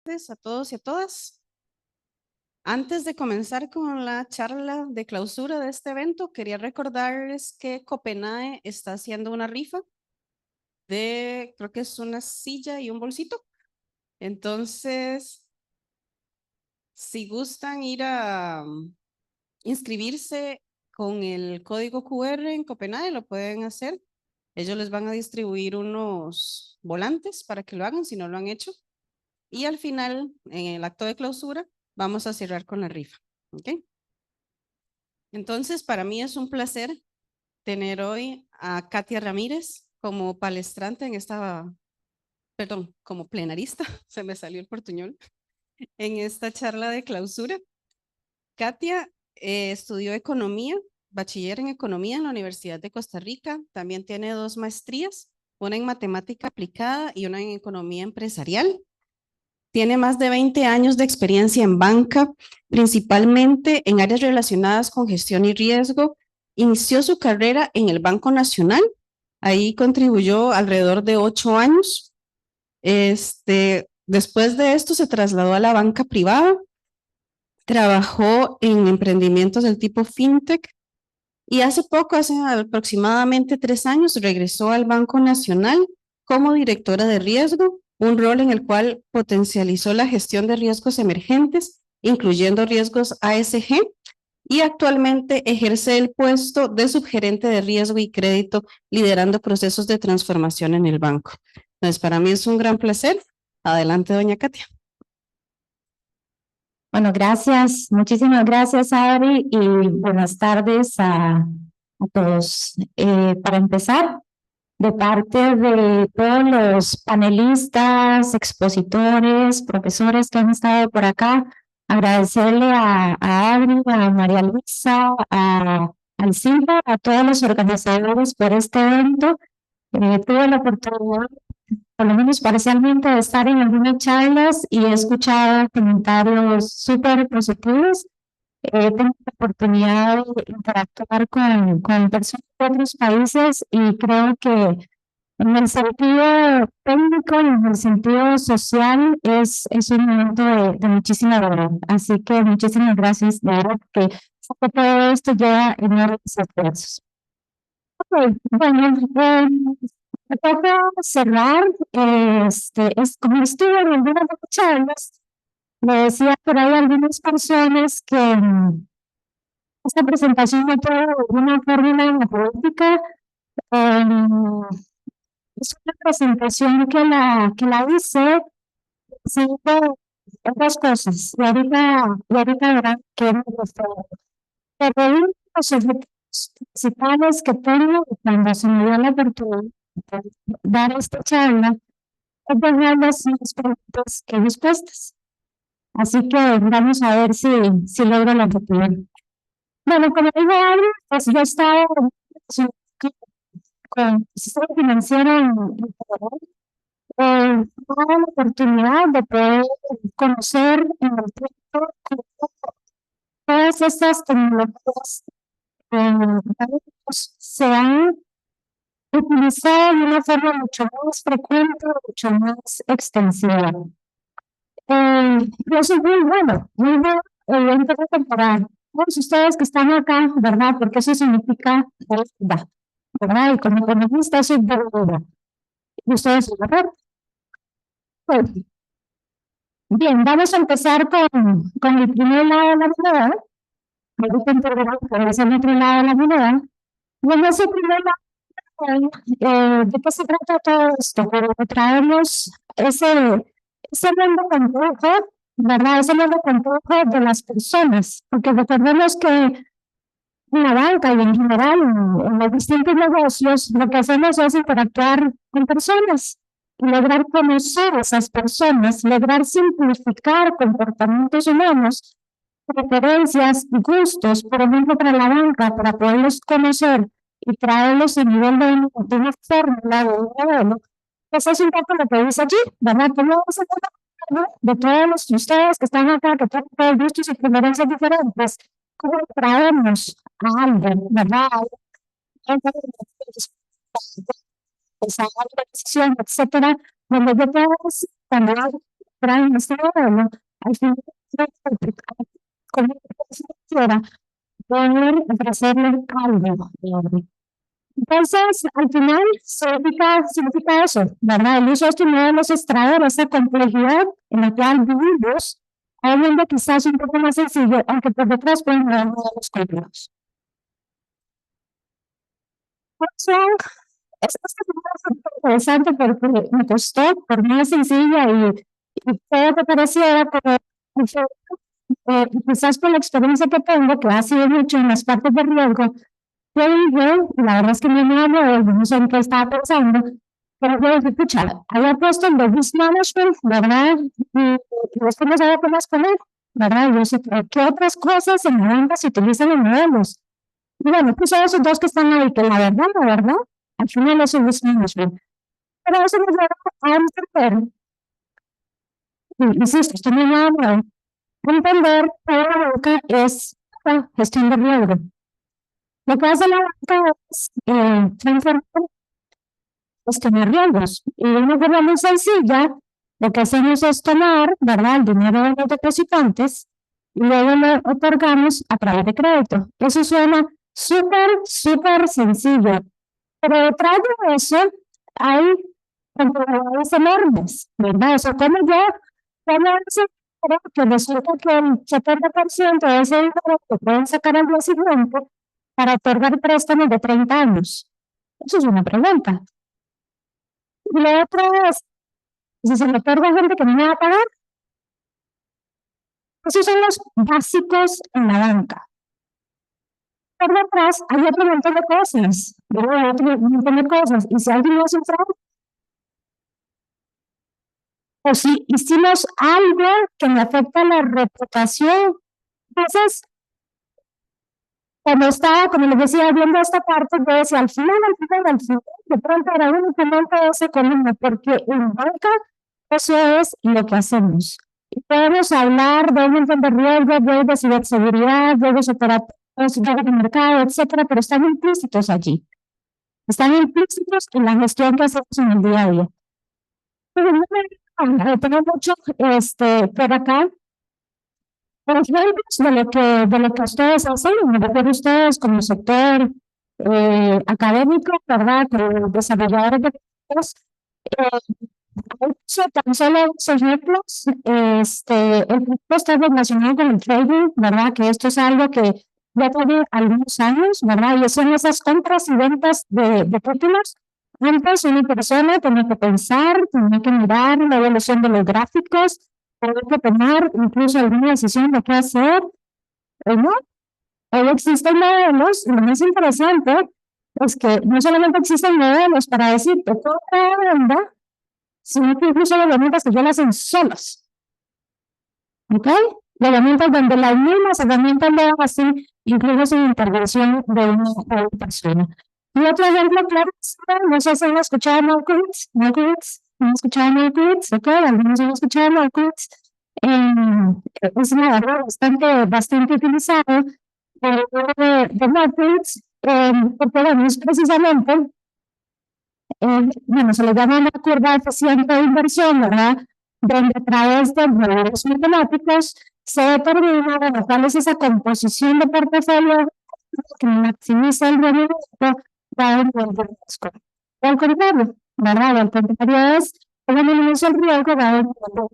A todos y a todas. Antes de comenzar con la charla de clausura de este evento, quería recordarles que Copenhague está haciendo una rifa de, creo que es una silla y un bolsito. Entonces, si gustan ir a inscribirse con el código QR en Copenhague, lo pueden hacer. Ellos les van a distribuir unos volantes para que lo hagan si no lo han hecho. Y al final, en el acto de clausura, vamos a cerrar con la rifa. ¿Ok? Entonces, para mí es un placer tener hoy a Katia Ramírez como palestrante en esta, perdón, como plenarista, se me salió el portuñol, en esta charla de clausura. Katia estudió economía, bachiller en economía en la Universidad de Costa Rica. También tiene 2 maestrías, una en matemática aplicada y una en economía empresarial. Tiene más de 20 años de experiencia en banca, principalmente en áreas relacionadas con gestión y riesgo. Inició su carrera en el Banco Nacional. Ahí contribuyó alrededor de 8 años. Después de esto se trasladó a la banca privada. Trabajó en emprendimientos del tipo fintech y hace poco, hace aproximadamente 3 años, regresó al Banco Nacional como directora de riesgo, un rol en el cual potencializó la gestión de riesgos emergentes, incluyendo riesgos ASG, y actualmente ejerce el puesto de subgerente de riesgo y crédito, liderando procesos de transformación en el banco. Entonces, para mí es un gran placer. Adelante, doña Katia. Bueno, gracias, muchísimas gracias, Adri, y buenas tardes a todos. Para empezar, de parte de todos los panelistas, expositores, profesores que han estado por acá, agradecerle a Adri, a María Luisa, al Silva, a todos los organizadores por este evento. Tuve la oportunidad, por lo menos parcialmente, de estar en algunas charlas y he escuchado comentarios súper positivos. Tengo la oportunidad de interactuar con personas de otros países y creo que en el sentido técnico y en el sentido social es un momento de muchísima valor. Así que muchísimas gracias, de verdad, que sé que todo esto lleva enormes esfuerzos. Ok, bueno, me toca cerrar. Es como estuve en algunas de las charlas, me decía por ahí algunas personas que esta presentación no tuvo una fórmula matemática. em, es una presentación que la hice haciendo otras cosas. Y ahorita verán que me gustó. Pero uno de los objetivos principales que tengo cuando se me dio la oportunidad de dar esta charla es dejar las preguntas que respuestas. Así que vamos a ver si logro la oportunidad. Bueno, como dijo Adri, pues yo estaba con el sistema financiero en Ecuador. Tuve la oportunidad de poder conocer en el tiempo cómo todas estas tecnologías se han utilizado de una forma mucho más frecuente, mucho más extensiva. Eso es muy bueno, evento de temporada. Todos ustedes que están acá, ¿verdad? Porque eso significa verdad, ¿verdad? Y como economista, eso es verdad. Y ustedes, ¿verdad? Pues, bien, vamos a empezar con el primer lado de la moneda. Me gusta interpretar, pero es el otro lado de la moneda. Y en ese primer lado, ¿de qué se trata todo esto? Para traernos ese mundo complejo, ¿verdad? Ese mundo complejo de las personas. Porque recordemos que en la banca y en general, en los distintos negocios, lo que hacemos es interactuar con personas y lograr conocer a esas personas, lograr simplificar comportamientos humanos, preferencias, gustos, por ejemplo, para la banca, para poderlos conocer y traerlos a nivel de una fórmula, de un modelo. Pues es un poco lo que dice allí, ¿verdad? ¿Cómo vamos a hacer de todos ustedes que están acá, que tienen gustos y preferencias diferentes? ¿Cómo traemos a alguien, verdad? Esa organización, etcétera, donde yo puedo cambiar traen este modelo, al final, como quisiera poder ofrecerle algo. Entonces, al final, significa eso, ¿verdad? El uso de estos modelos es traer esa complejidad en la cual vivimos a un mundo quizás un poco más sencillo, aunque por detrás pueden haber modelos complejos. Por eso, esta es interesante porque me costó, por más sencilla y todo que pareciera, pero quizás por la experiencia que tengo, que ha sido mucho en las partes de riesgo, yo dije, la verdad es que me enamoré, no sé en qué estaba pensando, pero yo dije, pucha, había puesto el de risk management, ¿verdad? Y después no sabía qué más poner, ¿verdad? Y yo sé, pero ¿qué otras cosas en la banca se utilizan en modelos? Y bueno, puse esos dos que están ahí, que la verdad, al final es el risk management. Pero eso me lleva a entender, y insisto, esto me llama a entender que la banca es la gestión de riesgo. Lo que hace la banca es transformar tener riesgos. Y de una forma muy sencilla, lo que hacemos es tomar, ¿verdad?, el dinero de los depositantes y luego lo otorgamos a través de crédito. Eso suena súper sencillo. Pero detrás de eso hay complejidades enormes, ¿verdad? O sea, cómo se que resulta que el 70% de ese dinero que pueden sacar al día siguiente para otorgar préstamos de 30 años? Eso es una pregunta. Y la otra es, si se le otorga a gente que no me va a pagar, esos son los básicos en la banca. Por detrás hay otro montón de cosas, ¿verdad? Hay otro montón de cosas. Y si alguien hace un fraude, o si hicimos algo que me afecta la reputación, entonces, cuando estaba, como les decía, viendo esta parte, yo decía, al final, de pronto era únicamente ese columna, porque en banca eso es lo que hacemos. Y podemos hablar de un montón de riesgos, de ciberseguridad, riesgos operativos, riesgos de mercado, etcétera, pero están implícitos allí. Están implícitos en la gestión que hacemos en el día a día. Pero no me detengo mucho por acá. Por ejemplo, de lo que ustedes hacen, me refiero a ustedes como sector académico, ¿verdad? Como desarrolladores de proyectos. Tan solo dos ejemplos, el proyecto está relacionado con el trading, ¿verdad? Que esto es algo que ya tiene algunos años, ¿verdad? Y son esas compras y ventas de títulos. Antes una persona tenía que pensar, tenía que mirar la evolución de los gráficos, tenía que tomar incluso alguna decisión de qué hacer, o no. Hoy existen modelos, y lo más interesante es que no solamente existen modelos para decirte toda la onda, sino que incluso hay herramientas que ya las hacen solas. ¿Ok? Herramientas donde las mismas herramientas lo hacen, incluso sin intervención de una persona. Y otro ejemplo claro, no sé si han escuchado Malcolms, ¿han escuchado Malcolms? ¿Ok? Algunos han escuchado Malcolms. Es una verdad bastante utilizado de Malcolms, porque bueno, es precisamente bueno, se le llama una curva eficiente de inversión, ¿verdad? Donde a través de modelos matemáticos se determina, bueno, cuál es esa composición de portafolio que maximiza el rendimiento dado el riesgo. O al contrario, ¿verdad? Al contrario es cómo minimiza el riesgo dado el rendimiento.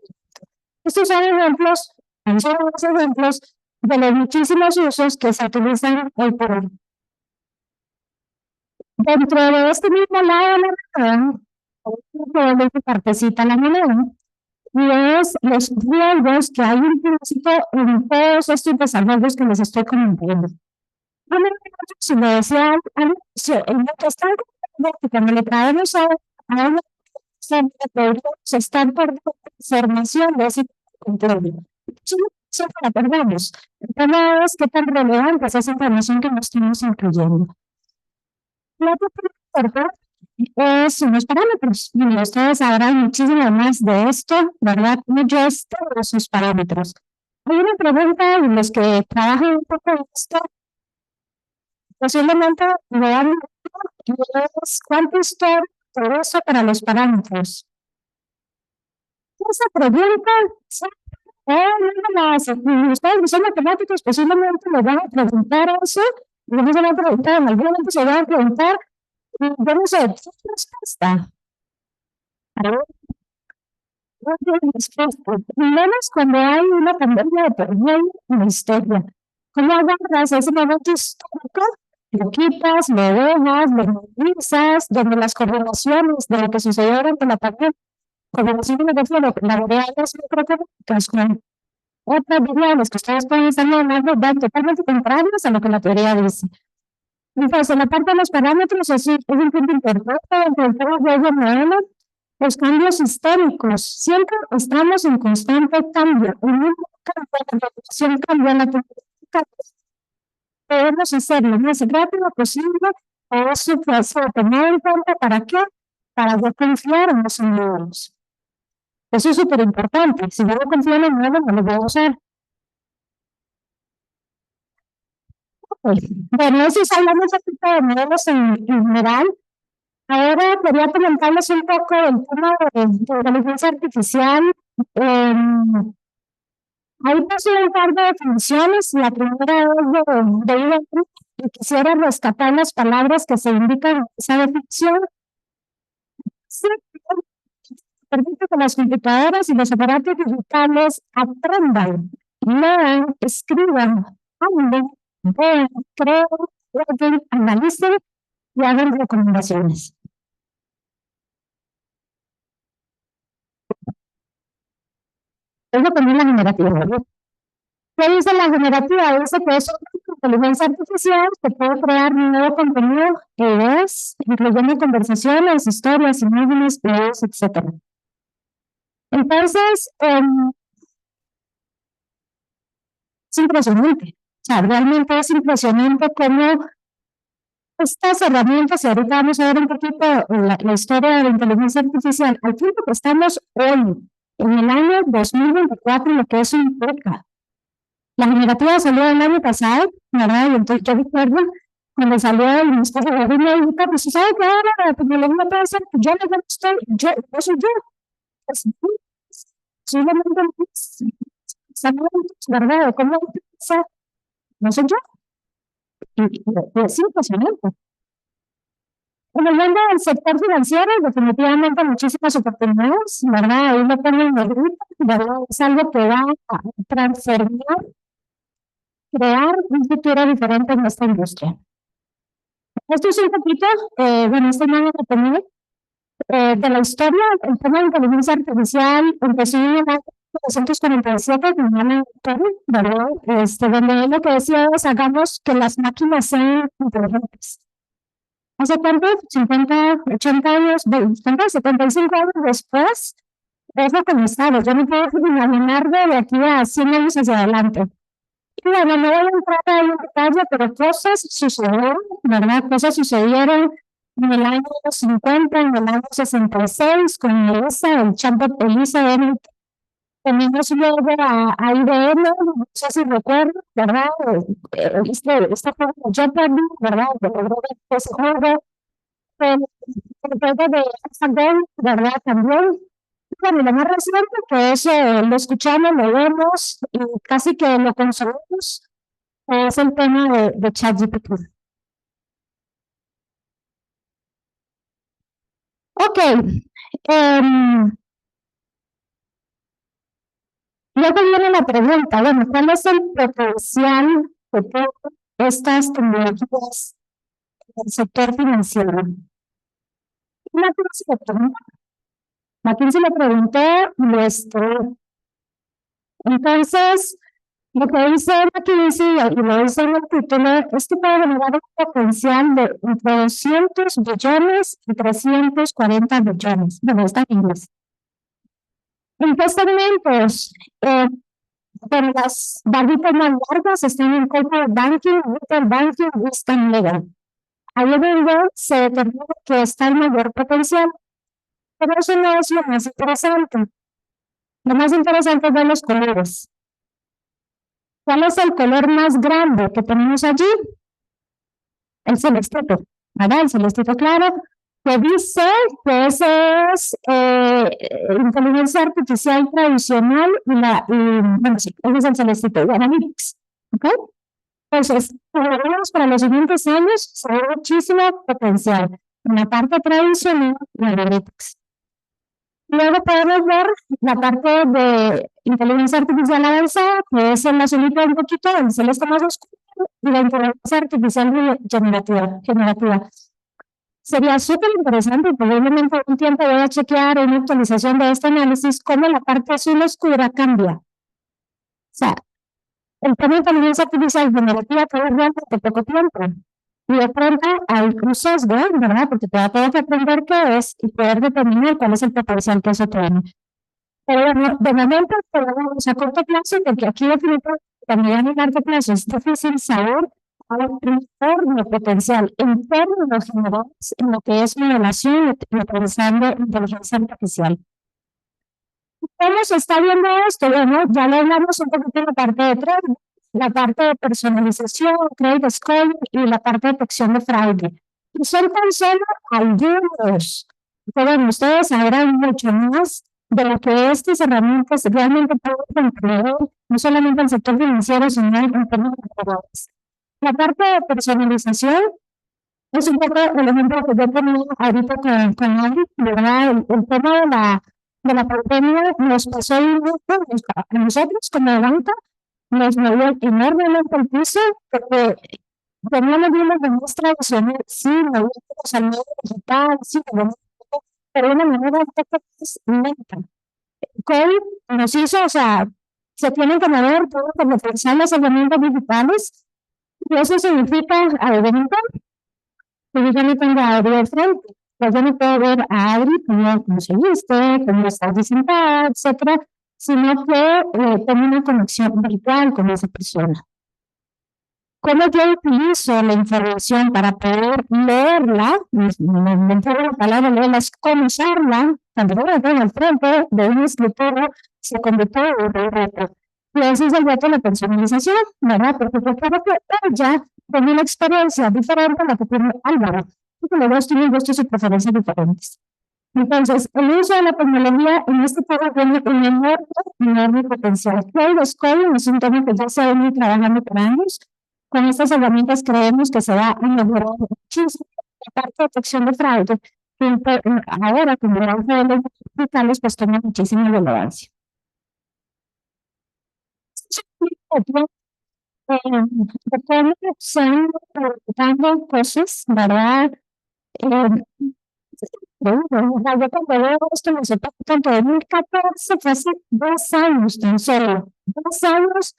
Estos son ejemplos, son los ejemplos de los muchísimos usos que se utilizan hoy por hoy. Dentro de este mismo lado de la moneda, que participa la moneda, y es los riesgos que hay implícito en todos estos desarrollos que les estoy comentando. Si me decía al inicio, el mundo está que cuando le traemos a una podríamos estar perdiendo información de ese control. Siempre la perdemos. El tema es qué tan relevante es esa información que nos estamos incluyendo. La otra son los parámetros. Bueno, ustedes sabrán muchísimo más de esto, ¿verdad? Como yo de sus parámetros. Hay una pregunta en los que trabajan un poco en esto, posiblemente me dan y es ¿cuánto es todo eso para los parámetros? Esa pregunta, ustedes que son matemáticos posiblemente le van a preguntar eso, y no se van a preguntar, en algún momento se van a preguntar, y yo no sé, ¿qué respuesta? Menos cuando hay una pandemia de por medio en la historia. ¿Cómo agarras ese momento histórico? Lo quitas, lo dejas, lo minimizas, donde las correlaciones de lo que sucedió durante la pandemia, correlaciones de la variables macroeconómicas con otras variables que ustedes pueden estar hablando, van totalmente contrarias a lo que la teoría dice. Entonces, en la parte de los parámetros, es un punto importante dentro del tema de ese modelo. Los cambios históricos, siempre estamos en constante cambio. La evolución cambia, la tecnología podemos hacer lo más rápido posible. Eso fue tomar en cuenta, ¿para qué? Para yo confiar en los modelos. Eso es súper importante. Si yo no confío en el modelo, no lo voy a usar. Bueno, eso es hablando de modelos en general. Ahora quería comentarles un poco del tema de inteligencia artificial. Ahí puse un par de definiciones. La primera es de Ivan y quisiera rescatar las palabras que se indican en esa definición. Sí, permite que las computadoras y los aparatos digitales aprendan, lean, escriban, hablen, vean, crean, analicen y hagan recomendaciones. Es lo que es la generativa, ¿verdad? ¿Qué dice la generativa? Dice que es una inteligencia artificial que puede crear nuevo contenido, ideas, incluyendo conversaciones, historias, imágenes, videos, etc. Entonces, es impresionante. O sea, realmente es impresionante cómo estas herramientas, y ahorita vamos a ver un poquito la historia de la inteligencia artificial, al tiempo que estamos hoy, en el año 2024, lo que es un PECA. La generativa salió el año pasado, ¿verdad? Y entonces yo recuerdo cuando salió el Ministerio de Gobierno, pues ¿sabe que ahora la tecnología puede ser? Yo no estoy, yo soy yo. Posiblemente sabemos, ¿verdad? ¿Cómo utilizar? No soy yo. Y es impresionante. En el mundo del sector financiero, definitivamente muchísimas oportunidades, ¿verdad? Ahí lo ponen en negrito, ¿verdad? Es algo que va a transformar, crear un futuro diferente en esta industria. Esto es un poquito, bueno, este no lo tenía, de la historia. El tema de inteligencia artificial empezó en el año 1947 con Alan Turing, ¿verdad? Donde él lo que decía es hagamos que las máquinas sean inteligentes. ¿Hace cuánto? 50, 80 años, 50, 75 años después, es lo que no estamos. Yo no puedo imaginar de aquí a 100 años hacia adelante. Y bueno, no voy a entrar en detalle, pero cosas sucedieron, ¿verdad? Cosas sucedieron en el año 50, en el año 66, con Elisa, el chatbot Elisa, tenemos luego a IBM, no sé si recuerdo, ¿verdad? Este juego de Jeopardy, ¿verdad? Que logró ese juego, el juego de AlphaGo, ¿verdad? También. Bueno, lo más reciente, que eso lo escuchamos, lo vemos y casi que lo consumimos, es el tema de ChatGPT. Ok. Luego viene la pregunta, bueno, ¿cuál es el potencial de todas estas tecnologías del sector financiero? McKinsey le preguntó, lo estudió. Entonces, lo que dice McKinsey, y lo dice en el título, es que puede generar un potencial de entre 200 billones y 340 billones. Bueno, está en inglés. ¿En qué segmentos? Pero las barritas más largas están en corporate banking, retail banking y están legal. Ahí es donde se determina que está el mayor potencial. Pero eso no es lo más interesante. Lo más interesante es ver los colores. ¿Cuál es el color más grande que tenemos allí? El celestito, ¿verdad? El celestito claro. que dice que eso es inteligencia artificial tradicional bueno, sí, ese es el celestito, y Analytics. ¿Ok? Entonces, por lo menos para los siguientes años, se ve muchísimo potencial en la parte tradicional de Analytics. Luego podemos ver la parte de inteligencia artificial avanzada, que es en la azulita un poquito, el celeste más oscuro, y la inteligencia artificial generativa. Sería súper interesante y probablemente un tiempo voy a chequear una actualización de este análisis, cómo la parte azul oscura cambia. O sea, el tema de inteligencia artificial generativa puede ver por poco tiempo. Y de pronto hay un sesgo, ¿verdad? Porque te va a tener que aprender qué es y poder determinar cuál es el potencial que eso tiene. Pero bueno, de momento, podemos a corto plazo, porque aquí definitivamente también a largo plazo es difícil saber un enorme potencial en términos generales en lo que es modelación y utilizando inteligencia artificial. ¿Cómo se está viendo esto? Bueno, ya lo hablamos un poquito en la parte de trading, la parte de personalización, trade scoring y la parte de detección de fraude. Y son tan solo algunos. Pero bueno, ustedes sabrán mucho más de lo que estas herramientas realmente pueden contribuir, no solamente al sector financiero, sino en términos generales. La parte de personalización es un poco el ejemplo que yo tenía ahorita con Adri, ¿verdad? El tema de la pandemia nos pasó un poco, a nosotros como banca, nos movió enormemente el piso, porque teníamos una muestra tradicional, sí, movíamos al medio digital, sí, pero de una manera un poco más lenta. COVID nos hizo, o sea, se tienen que mover todo como pensar las herramientas digitales, y eso significa, obviamente, que yo ya no tengo a Adri al frente. Pues yo no puedo ver a Adri cómo se viste, cómo está sentada, etcétera, sino que tengo una conexión virtual con esa persona. ¿Cómo yo utilizo la información para poder leerla? Me entrego la palabra leerla, es conocerla, cuando yo la tengo al frente de un escritorio, se convirtió en un reto. Y ese es el reto de la personalización, ¿verdad? Porque recuerdo que ella tenía una experiencia diferente a la que tiene Álvaro, porque los dos tienen gustos y preferencias diferentes. Entonces, el uso de la tecnología en este caso tiene un enorme potencial. Cloud Scoring es un tema que ya se ha venido trabajando por años. Con estas herramientas creemos que se va a mejorar muchísimo la parte de detección de fraude. Ahora, como el auge de los digitales, pues toma muchísima relevancia. De cómo se han dando cosas, ¿verdad? Yo cuando veo esto me sepa tanto 2014 fue hace 2 años tan solo, 2 años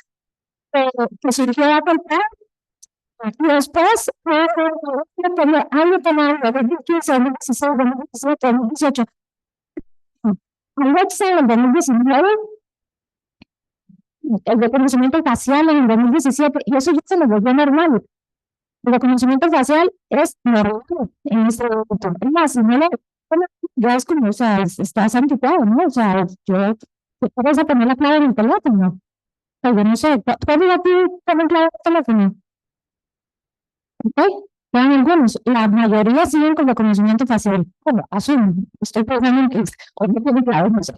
que surgió Apple Pay y después año por año, 2015, 2016, 2017, 2018, Alexa en 2019, el reconocimiento facial en 2017 y eso ya se lo volvió normal. El reconocimiento facial es normal en este momento. Es más, si no lo, bueno, ya es como, o sea, estás anticuado, ¿no? O sea, te puedes poner la clave en el teléfono. O yo no sé, ¿cuál a ti poner clave en el teléfono? ¿Ok? Vean algunos, la mayoría siguen con reconocimiento facial. Bueno, asumo, estoy pensando en que o no tiene clave, no sé.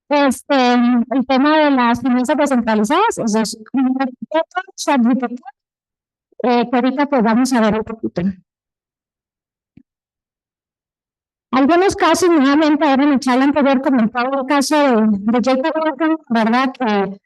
El tema de las finanzas descentralizadas, eso es un reto, que ahorita pues vamos a ver un poquito. Algunos casos, nuevamente, ahora en el chat anterior comentaba el caso de JP Morgan, ¿verdad? Que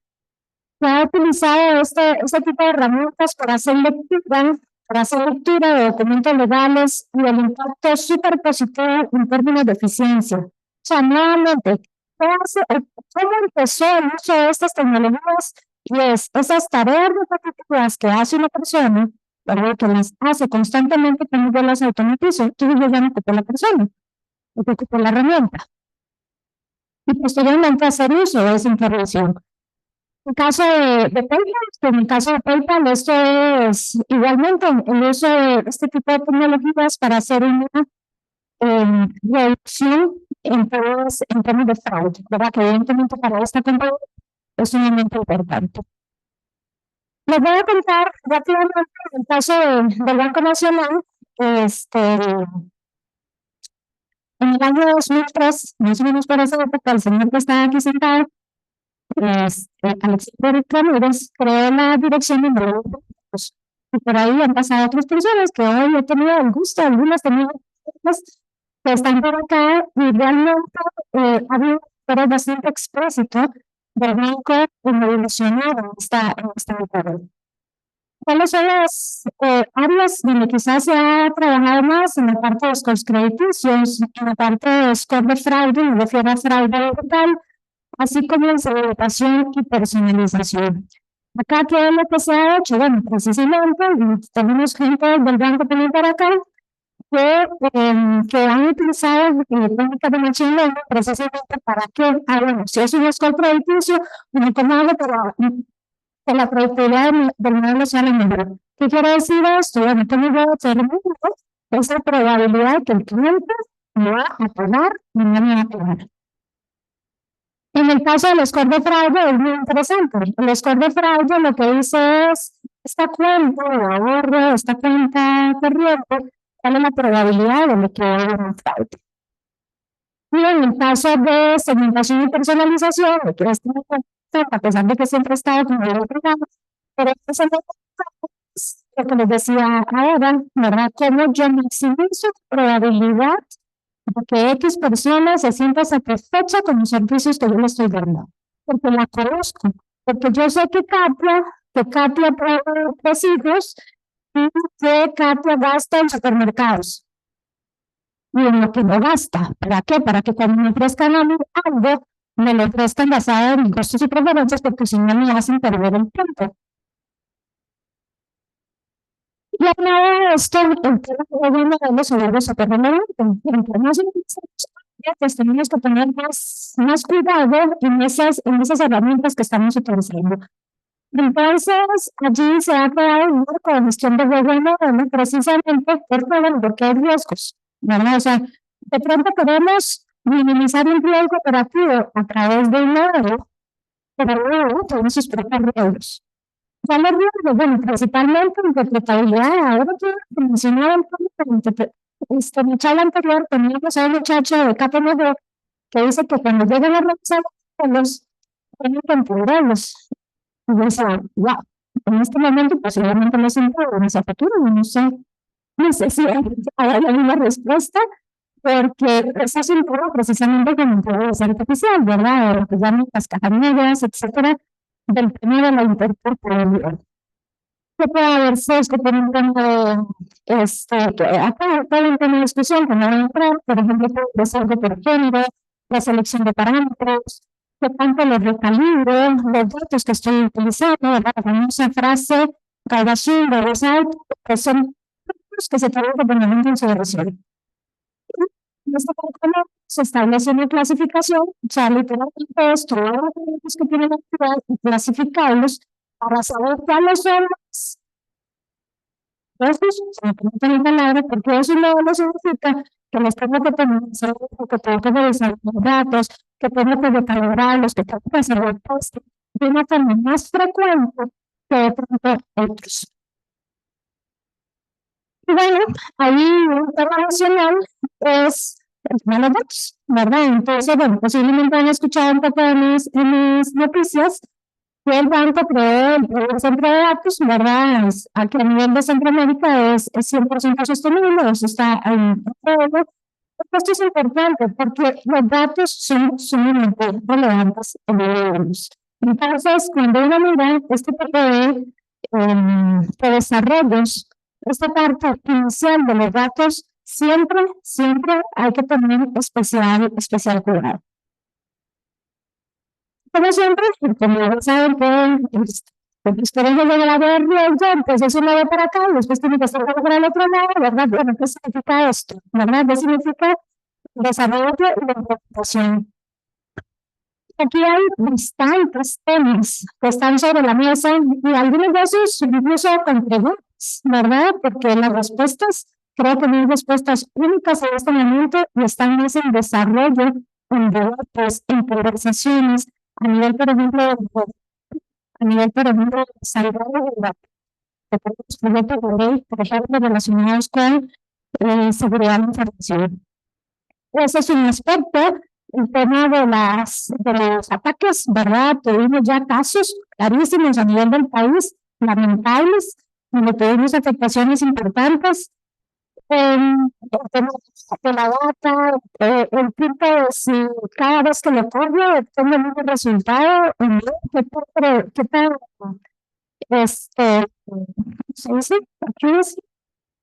ha utilizado este tipo de herramientas para hacer lectura de documentos legales y el impacto es súper positivo en términos de eficiencia. O sea, nuevamente, ¿cómo empezó el uso de estas tecnologías? Y esas tareas repetitivas que hace una persona, ¿verdad? Que las hace constantemente, cuando yo las automatizo, entonces yo ya no ocupo la persona, ocupo la herramienta. Y posteriormente hacer uso de esa información. En caso de PayPal, en el caso de PayPal, esto es igualmente el uso de este tipo de tecnologías para hacer una reducción en términos de fraude, ¿verdad? Que evidentemente para esta compañía es sumamente importante. Les voy a contar rápidamente el caso del Banco Nacional, En el año 2003, más o menos por esa época, el señor que está aquí sentado, Alexander Ramírez, creó la dirección de Modelos. Y por ahí han pasado otras personas que hoy he tenido el gusto, algunas tenían que están por acá y realmente ha habido pero bastante explícito del banco en evolucionar en esta etapa. ¿Cuáles son las áreas donde quizás se ha trabajado más en la parte de scores crediticios, en la parte de score de fraude, me refiero a fraude total, así como en segmentación y personalización? Acá, ¿qué es lo que se ha hecho? Bueno, precisamente tenemos gente del banco también para acá que han utilizado técnicas de machine learning precisamente para que, bueno, si es un score crediticio, uno cómo hago para que la productividad del modelo sea la mejor. ¿Qué quiere decir esto? Bueno, ¿cómo voy a determinar esa probabilidad que el cliente me va a pagar y no me va a pagar? En el caso del score de fraude es muy interesante. El score de fraude lo que dice es esta cuenta de ahorro, esta cuenta corriente, cuál es la probabilidad de que haya un fraude. Y en el caso de segmentación y personalización, lo que es a pesar de que siempre he estado con el programa, pero es lo que les decía ahora, ¿verdad? Cómo yo maximizo la probabilidad de que X persona se sienta satisfecha con los servicios que yo le estoy dando, porque la conozco, porque yo sé que Katia paga tres hijos y que Katia gasta en supermercados y en lo que no gasta. ¿Para qué? Para que cuando me ofrezcan a mí algo, me lo ofrezcan basado en mis gustos y preferencias, porque si no me hacen perder el tiempo. Y aunado a esto, el tema de los modelos se vuelve súper relevante. Entre más pues tenemos que tener más cuidado en esas herramientas que estamos utilizando. Entonces, allí se ha creado un marco de gestión de gobierno precisamente porque hay riesgos, ¿verdad? O sea, de pronto queremos minimizar un riesgo operativo a través de un modelo, pero luego tiene sus propios riesgos. Ya los riesgos, bueno, principalmente interpretabilidad. Ahora que mencionaba en mi charla anterior, teníamos a un muchacho de KPMG que dice que cuando llegan a revisar los tienen que empoderarlos. Y yo decía, wow, en este momento posiblemente no se en esa futuro, no sé si hay la misma respuesta, porque eso es un poco precisamente con inteligencia artificial, ¿verdad? Lo que llaman las cajas negras, etcétera, del tema de la interpretabilidad. Que puede haber sesgo por un tema que acá puede tener discusión que no va a entrar, por ejemplo, puede ser algo por género, la selección de parámetros, que tanto los recalibro, los datos que estoy utilizando, ¿verdad? La famosa frase Kardashian de Result, que son datos que se tienen que poner en consideración. En este protocolo se establece una clasificación, o sea, literalmente es todos los datos que tienen actividad y clasificarlos para saber cuáles son los se me palabra, porque eso no significa que les tengo que poner que tengo que revisar los datos, que tengo que recalibrarlos, que tengo que hacer el test de una forma más frecuente que de pronto otros. Y bueno, ahí un tema adicional es el tema de los datos, ¿verdad? Entonces, bueno, posiblemente han escuchado un poco en mis noticias que el banco creó el centro de datos, ¿verdad? Aquí a nivel de Centroamérica es 100% sostenible, eso está en todo. Esto es importante porque los datos son sumamente relevantes en ellos. Entonces, cuando uno mira este tipo de desarrollos, esta parte inicial de los datos, siempre hay que tener especial cuidado. Como siempre, como ya saben, esperemos llegar a riesgo, entonces uno va para acá y después tiene que estar para el otro lado, ¿verdad? Bueno, ¿qué significa esto? ¿Verdad? ¿Qué significa desarrollo y la implementación? Aquí hay bastantes temas que están sobre la mesa y algunos de esos incluso con preguntas, ¿verdad? Porque las respuestas, creo que no hay respuestas únicas en este momento y están más en desarrollo, en debates, en conversaciones, a nivel, por ejemplo, de desarrollo de proyectos de ley, por ejemplo, relacionados con seguridad de la información. Ese es un aspecto. El tema de los ataques, ¿verdad? Tuvimos ya casos clarísimos a nivel del país, lamentables, donde tuvimos afectaciones importantes. El tema de la data, el tipo de si cada vez que lo corre obtengo el mismo resultado, o no, qué tan, ¿cómo se dice? Accuracy,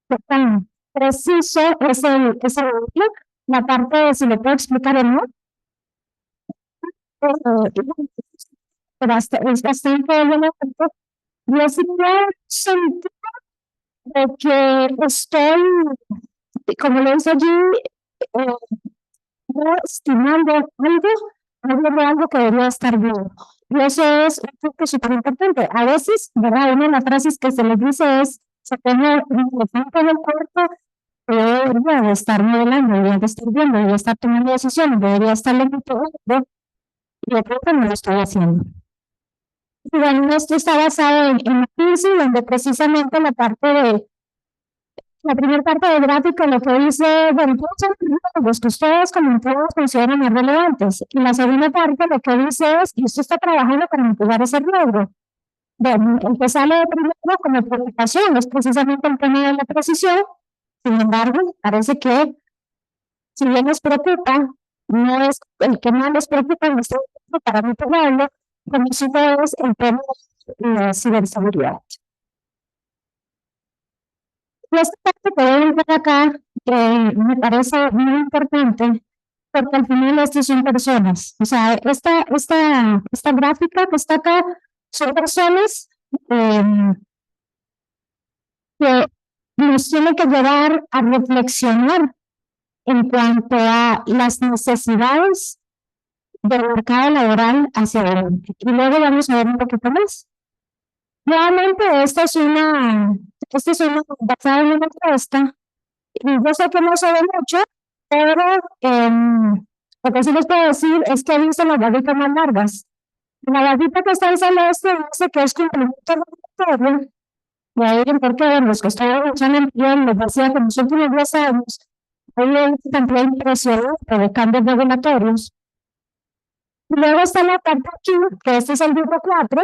qué tan preciso es el ejemplo, la parte de si lo puedo explicar o no, es bastante relevante. Y así puedo sentir de que estoy, como lo dice allí, eh, no estimando algo de algo que debería estar bien. Y eso es un punto súper importante. A veces, ¿verdad? Una de las frases que se les dice es, se tiene un elefante en el cuarto, debería de estar modelando, debería de estar viendo, debería estar tomando decisiones, debería estar leyendo, y de pronto no lo estoy haciendo. Y bueno, esto está basado en la crisis, donde precisamente la primera parte del gráfico lo que dice, bueno, todos son los que ustedes como todos consideran más relevantes. Y la segunda parte lo que dice es, y usted está trabajando para mitigar ese riesgo. Bueno, el que sale de primero como preocupación es precisamente el tema de la precisión. Sin embargo, parece que si bien les preocupa, no es el que más les preocupa en este momento para mitigarlo, como si no es el tema de la ciberseguridad. Y esta parte que voy a ver acá, me parece muy importante, porque al final estas son personas. O sea, esta gráfica que está acá son personas que nos tienen que llevar a reflexionar en cuanto a las necesidades del mercado laboral hacia adelante. Y luego vamos a ver un poquito más. Nuevamente, esta es una basada en una encuesta. Y yo sé que no se ve mucho, pero lo que sí les puedo decir es que he visto las barritas más largas. La barrita que está en celeste dice que es complemento obligatorio. Y ahí por qué los que estoy en empleo les decía que en los últimos 10 años hay una cantidad impresionante de cambios regulatorios. Y luego está la parte aquí, que este es el grupo 4.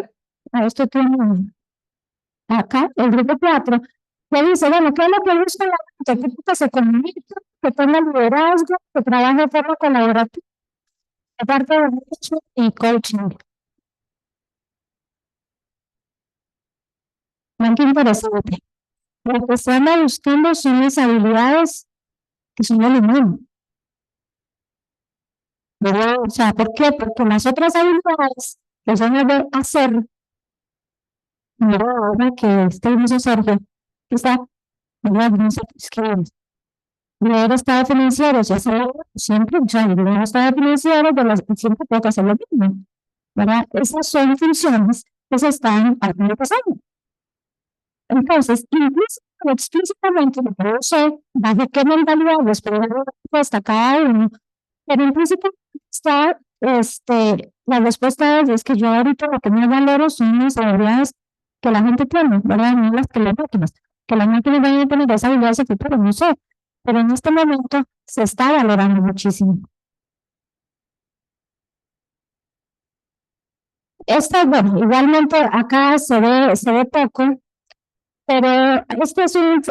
A esto tiene acá, el grupo 4, que dice, bueno, ¿qué es lo que busca la gente? Que se comunique, que tenga liderazgo, que trabaje de forma colaborativa, aparte de management y coaching. Muy interesante. Lo que se anda buscando son las habilidades que son el humano. ¿Verdad? O sea, ¿por qué? Porque las otras habilidades que son las de hacer, mira, ahora que estamos en Sergio, está, ¿verdad? No sé, es que leer estados financieros y hacerlo siempre, o sea, leer estados financieros de las, siempre tengo que hacer lo mismo, ¿verdad? Esas son funciones que se están pasando. Entonces, incluso explícitamente, no sé bajo qué mentalidad les puedo dar una respuesta a cada uno, pero implícitamente está, la respuesta es que yo ahorita lo que más valoro son las habilidades que la gente tiene, ¿verdad? No las que las máquinas van a tener esa habilidad de futuro, no sé, pero en este momento se está valorando muchísimo. Bueno, igualmente acá se ve poco, pero este es un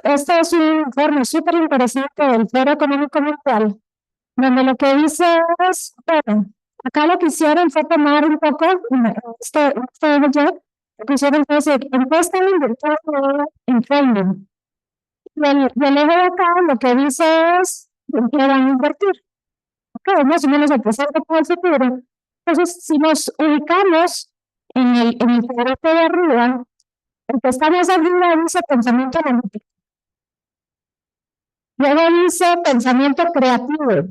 informe súper interesante del Foro Económico Mundial, donde lo que dice es, bueno, acá lo que hicieron fue tomar un poco, lo que hicieron fue decir, encuesta en inversión en trading. Y el eje de acá lo que dice es en qué van a invertir. Ok, más o menos el presente con el futuro. Entonces, si nos ubicamos en el cuadrante de arriba, el que está más arriba dice pensamiento analítico. Luego dice pensamiento creativo.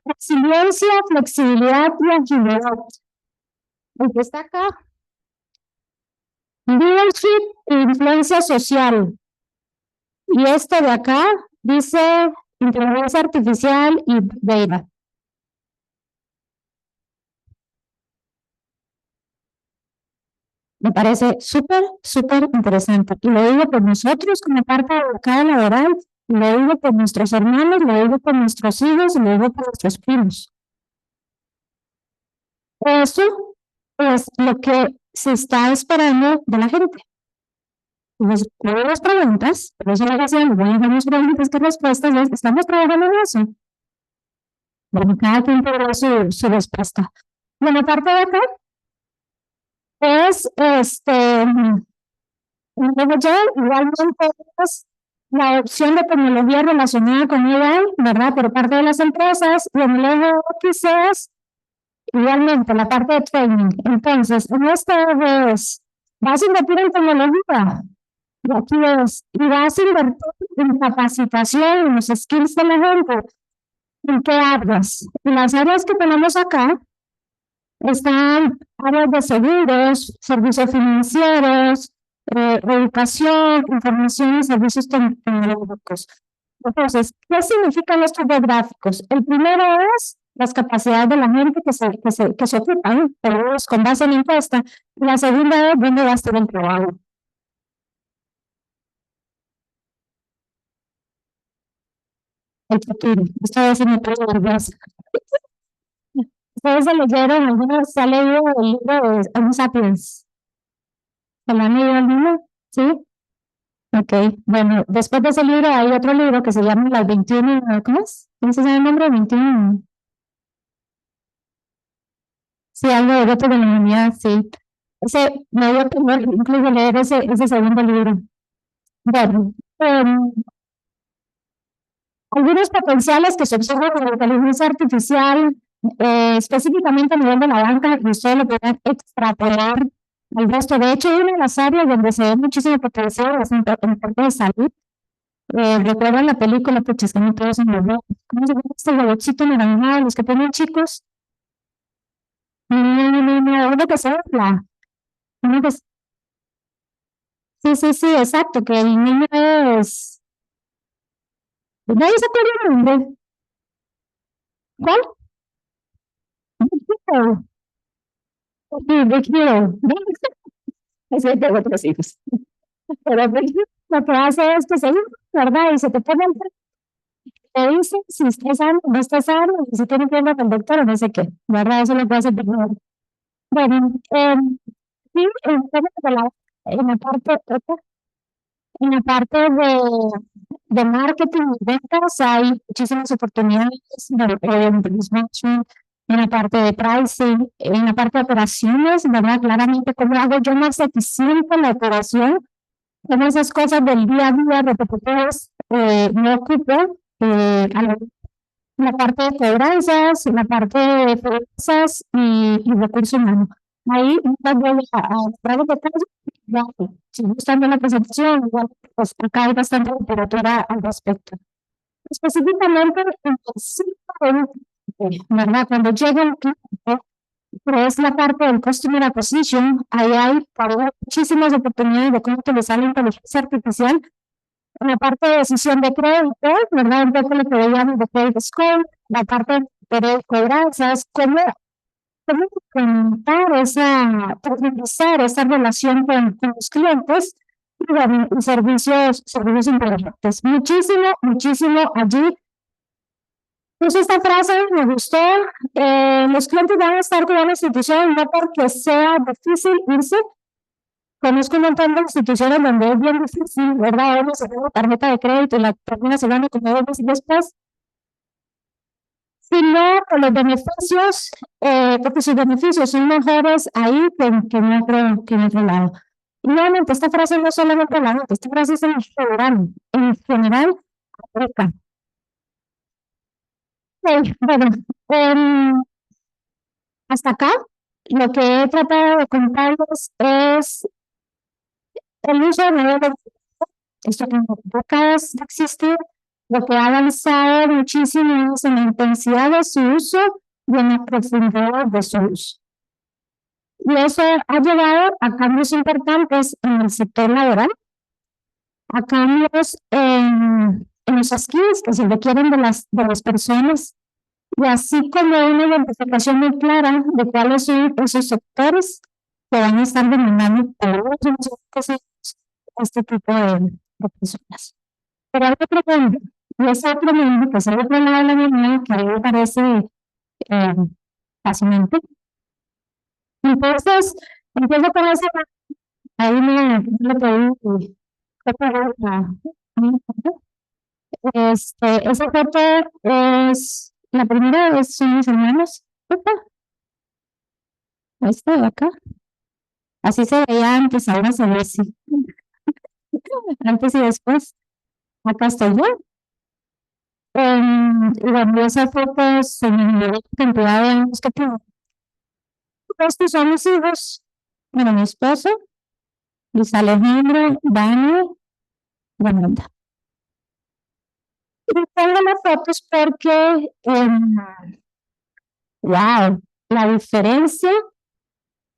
Resiliencia, flexibilidad y agilidad. El que está acá. Leadership e influencia social. Y este de acá dice inteligencia artificial y data. Me parece súper, súper interesante. Y lo digo por nosotros como parte del mercado laboral, Lo digo por nuestros hermanos, lo digo por nuestros hijos, lo digo por nuestros primos. Eso es lo que se está esperando de la gente. Luego las preguntas, por eso le decía, voy a dar preguntas que respuestas, estamos trabajando en eso. Bueno, cada quien tendrá su respuesta. Bueno, parte de acá es luego ya igualmente es la opción de tecnología relacionada con AI, ¿verdad? Por parte de las empresas, y en el X es igualmente la parte de training. Entonces, en esta vez, vas a invertir en tecnología, y aquí es, y vas a invertir en capacitación, en los skills de la gente, en qué áreas. Y las áreas que tenemos acá están áreas de seguros, servicios financieros, educación, información y servicios tecnológicos. Entonces, ¿qué significan estos dos gráficos? El primero es las capacidades de la gente que se ocupan, con base en la encuesta. Y la segunda es dónde va a estar el trabajo. El futuro. Esto es me pone nerviosa. Ustedes se leyeron, algunos se ha leído el libro de Homo Sapiens. ¿Se lo han leído alguno? ¿Sí? Ok, bueno, después de ese libro hay otro libro que se llama Las 21, ¿cómo es? ¿Cómo se llama el nombre? 21. Sí, algo de reto de la humanidad, sí. Ese me dio temor incluso leer ese segundo libro. Bueno, algunos potenciales que se observan con la inteligencia artificial, específicamente a nivel de la banca, y ustedes lo pueden extrapolar al resto. De hecho, una de las áreas donde se ve muchísimo potencial es en parte de salud. ¿Recuerdan la película? Pues es que no todos en los ¿cómo se llama este robotcito naranjado? Los que ponen chicos. No, uno que se infla. Uno que, sí, sí, sí, exacto, que el niño es... Nadie se acuerda el nombre. ¿Cuál? Sí, Big Hero. Así tengo otros hijos. Pero Big Hero lo que hace es que se infla, ¿verdad? Y se te pone el te dice si está sano o no está sano, y si tiene que ir al doctor o no sé qué, ¿verdad? Eso lo puede hacer Big Hero. Bueno, sí, en la parte, en la parte de marketing y ventas hay muchísimas oportunidades de business management, en la parte de pricing, en la parte de operaciones, ¿verdad? Claramente, ¿cómo hago yo más eficiente la operación? Como esas cosas del día a día repetitivas no ocupo la parte de cobranzas, la parte de finanzas y recursos humanos. Ahí no voy a entrar en detalle, ya, si gustan de la presentación, igual, pues acá hay bastante literatura al respecto. Específicamente en el ciclo ¿verdad? Cuando llega un cliente, pero es la parte del Customer Acquisition, ahí hay muchísimas oportunidades de cómo utilizar la inteligencia artificial en la parte de decisión de crédito, ¿verdad? Un poco lo que veíamos de credit score, la parte de cobranzas, cómo implementar profundizar esa relación con los clientes y, bueno, y servicios inteligentes. Muchísimo, muchísimo allí. Pues esta frase me gustó. Los clientes van a estar con una institución no porque sea difícil irse. Conozco un montón de instituciones donde es bien difícil, ¿verdad? Uno se da una tarjeta de crédito y la termina cerrando como 2 meses después. Sino con los beneficios, porque sus beneficios son mejores ahí que en otro lado. Y nuevamente, esta frase no es solamente la nota, esta frase es en general, aplica. Bueno, hasta acá, lo que he tratado de contarles es el uso de nuevos. Esto tiene décadas de existir, lo que ha avanzado muchísimo es en la intensidad de su uso y en la profundidad de su uso. Y eso ha llevado a cambios importantes en el sector laboral, a cambios en los skills que se requieren de las personas, y así como una identificación muy clara de cuáles son esos sectores que van a estar demandando por este tipo de personas. Pero hay otro mundo, y ese otro mundo, que es el otro lado de la moneda, que a mí me parece eh, fascinante. Entonces, empiezo con ese, ahí me pedí, esa foto es, la primera vez son mis hermanos, esta de acá, así se veía antes, ahora se ve así, antes y después, acá estoy yo. Y bueno, esa foto se me dio cantidad de años que tengo. Estos son mis hijos, bueno, mi esposo, Luis Alejandro, Dani, Yamanda. Y tengo las fotos porque, wow, la diferencia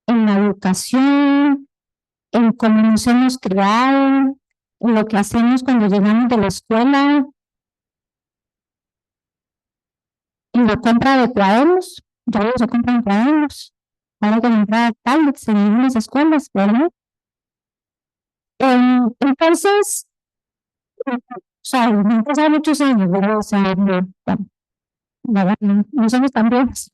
en la educación, en cómo nos hemos criado, en lo que hacemos cuando llegamos de la escuela, en la compra de cuadernos, ya no se compran cuadernos, ahora que comprar tablets en las escuelas, ¿verdad? Entonces, o sea, me han pasado muchos años, ¿verdad? O sea, no somos tan viejos.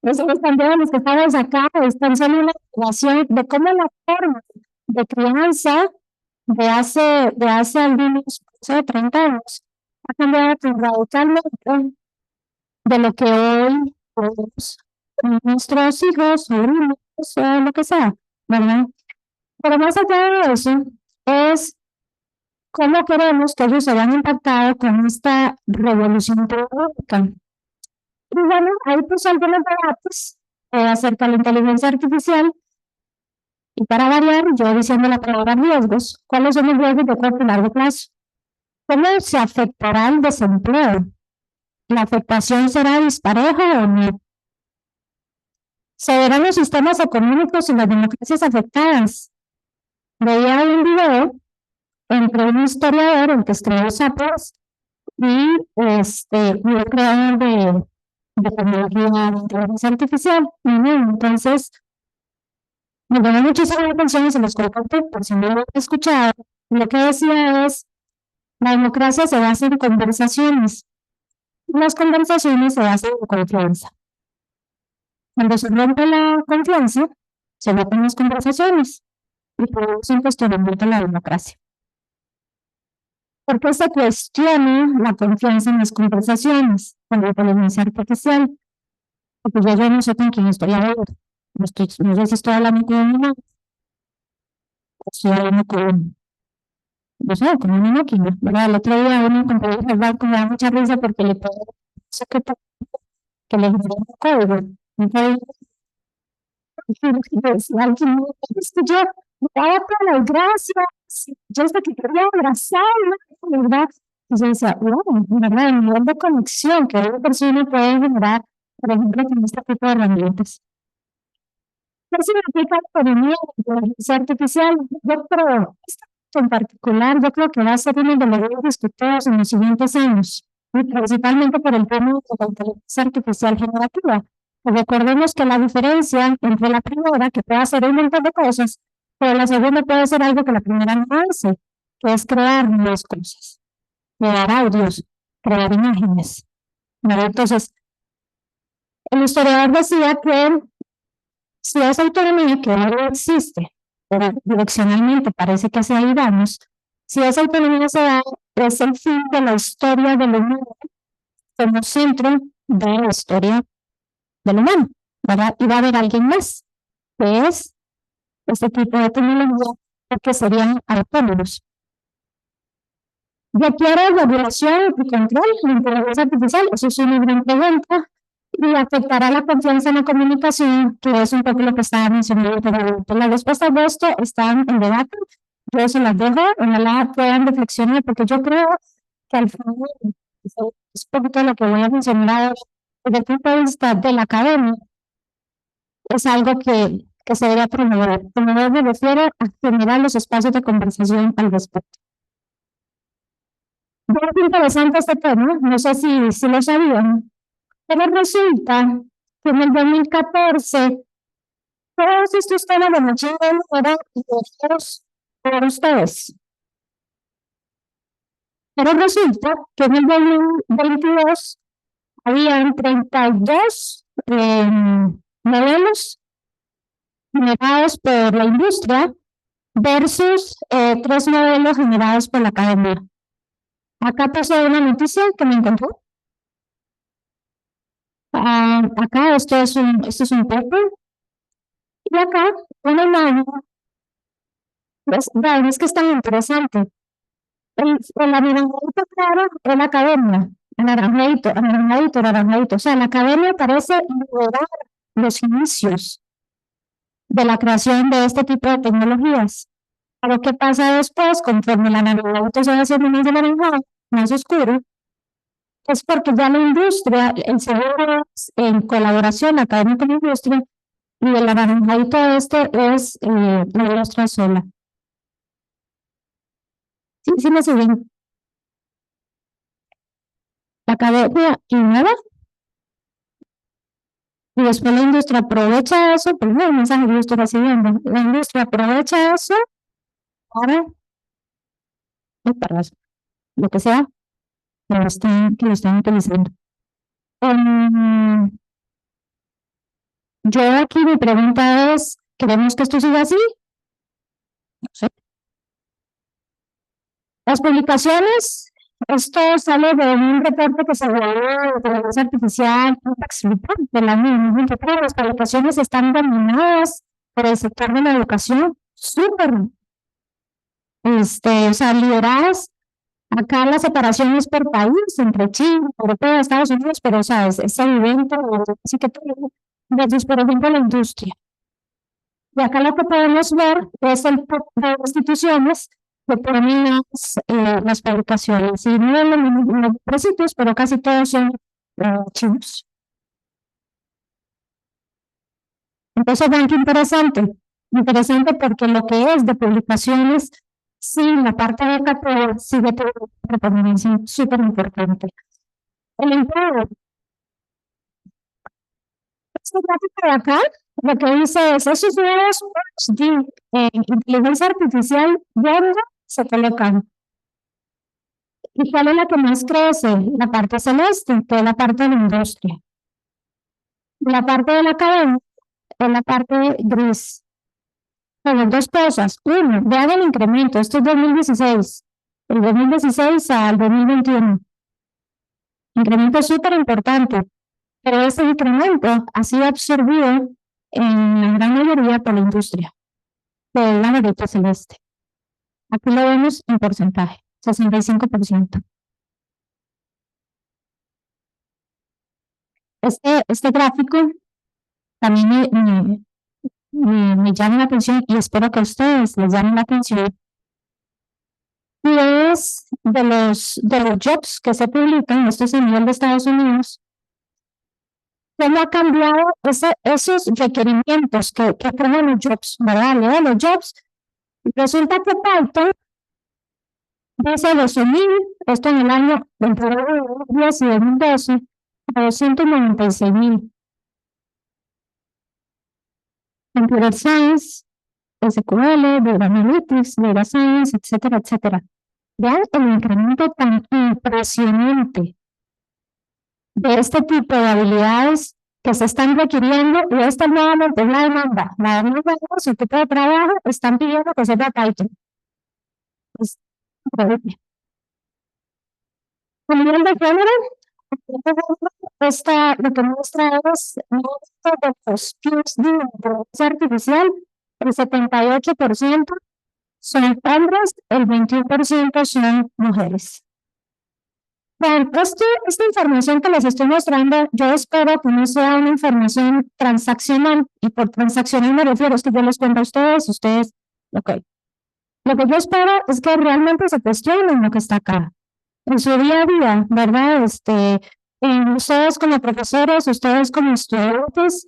No somos tan viejos los que estamos acá, es tan solo una relación de cómo la forma de crianza de hace algunos, no sé, 30 años ha cambiado tan radicalmente de lo que hoy pues, nuestros hijos, sobrinos, lo que sea, ¿verdad? Pero más allá de eso, es cómo queremos que ellos se vean impactados con esta revolución tecnológica. Y bueno, hay pues algunos debates acerca de la inteligencia artificial y para variar, yo diciendo la palabra riesgos, ¿cuáles son los riesgos de corto y largo plazo? ¿Cómo se afectará el desempleo? ¿La afectación será dispareja o no? ¿Se verán los sistemas económicos y las democracias afectadas? Veía un video entre un historiador, el que escribió Sapiens, y un creador de tecnología de inteligencia artificial. Y bueno, entonces, me llamó muchísimo la atención y se los comparto por si no lo han escuchado. Lo que decía es, la democracia se basa en conversaciones. Las conversaciones se basan en confianza. Cuando se rompe la confianza, se rompen las conversaciones y ponemos en cuestionamiento la democracia. ¿Por qué se cuestiona la confianza en las conversaciones con la inteligencia artificial? Porque yo no sé con quién estoy hablando. No sé si estoy hablando con una, o estoy hablando con, no sé, con una máquina, ¿verdad? El otro día una compañera del banco me da mucha risa porque le pedí que le generó un código. Entonces, alguien me escuchó, me daba todas las gracias, yo hasta que quería abrazarla, ¿verdad? Y yo decía, wow, ¿verdad? El nivel de conexión que una persona puede generar, por ejemplo, con este tipo de herramientas. ¿Qué significa la economía de la inteligencia artificial? Yo creo, esto en particular, yo creo que va a ser uno de los grandes discutidos en los siguientes años, y principalmente por el tema de la inteligencia artificial generativa. Recordemos que la diferencia entre la primera, que puede hacer un montón de cosas, pero la segunda puede ser algo que la primera no hace, que es crear nuevas cosas, crear audios, crear imágenes. ¿No? Entonces, el historiador decía que si esa autonomía que ahora no existe, pero direccionalmente parece que hacia ahí vamos, si esa autonomía se da, es el fin de la historia del humano como centro de la historia del humano, ¿verdad? Y va a haber alguien más, que es este tipo de tecnología, que serían autónomos. ¿Ya quiere regulación y control de la inteligencia artificial? Eso es una gran pregunta. Y afectará la confianza en la comunicación, que es un poco lo que estaba mencionando anteriormente. Las respuestas de esto están en debate. Yo se las dejo, ojalá puedan reflexionar, porque yo creo que al final es un poquito lo que voy a mencionar ahora, desde el punto de vista de la academia, es algo que se debería promover. Promover me refiero a generar los espacios de conversación al respecto. Es interesante este tema, no sé si lo sabían, pero resulta que en el 2014 todos estos temas de machine learning eran ideados por ustedes. Pero resulta que en el 2022 habían 32 modelos generados por la industria versus 3 modelos generados por la academia. Acá pasó una noticia que me encontró. Acá esto es un paper. Y acá una imagen. Es que es tan interesante. El anaranjadito claro es la academia. Anaranjadito. O sea, la academia parece liderar los inicios de la creación de este tipo de tecnologías. Pero ¿qué pasa después? Conforme el anaranjadito se va haciendo más anaranjado, más oscuro, es porque ya la industria, el segundo es en colaboración académica con la industria, y el anaranjadito este es la industria sola. Sí me siguen. La academia innova y después la industria aprovecha eso, primero el mensaje que yo estoy recibiendo, la industria aprovecha eso para lo que sea que lo están utilizando. Yo aquí mi pregunta es, ¿queremos que esto siga así? No sé. Las publicaciones, esto sale de un reporte que se grabó de inteligencia artificial, de la misma. Las publicaciones están dominadas por el sector de la educación, súper, o sea, lideradas. Acá la separación es por país, entre China, Europa, Estados Unidos, pero o sea, es evidente, así que versus, por ejemplo, la industria. Y acá lo que podemos ver es el top de instituciones que ponen las publicaciones. Y no en los precios, pero casi todos son chinos. Entonces, vean qué interesante. Interesante porque lo que es de publicaciones, sí, la parte de acá sigue teniendo una predominancia súper importante. El empleo. Este gráfico de acá, lo que dice es, esos nuevos de inteligencia artificial, ¿dónde se colocan? ¿Y cuál es la que más crece? La parte celeste, que es la parte de la industria. La parte de la academia es la parte gris. Bueno, dos cosas. Uno, vean el incremento. Esto es 2016. El 2016 al 2021. Incremento súper importante. Pero ese incremento ha sido absorbido en la gran mayoría por la industria, de la varita celeste. Aquí lo vemos en porcentaje, 65%. Este gráfico también me llama la atención y espero que a ustedes les llame la atención. Y es de los jobs que se publican, esto es a nivel de Estados Unidos, cómo ha cambiado esos requerimientos que crean los jobs, ¿verdad? Leo los jobs. Resulta que Python dice 12.000, esto en el año 2010 y 2012, a 296.000. Computer Science, SQL, Data Analytics, Data Science, etcétera, etcétera. Vean el incremento tan impresionante de este tipo de habilidades que se están requiriendo, y esta nuevamente es la demanda. La demanda de su tipo de trabajo están pidiendo que sepa Python. Es increíble. A nivel de género, lo que muestra es de los PhD de inteligencia artificial, el 78% son hombres, el 21% son mujeres. Bueno, esta información que les estoy mostrando, yo espero que no sea una información transaccional, y por transaccional me refiero a que yo les cuento a ustedes, ok. Lo que yo espero es que realmente se cuestionen lo que está acá, en su día a día, ¿verdad? Ustedes como profesores, ustedes como estudiantes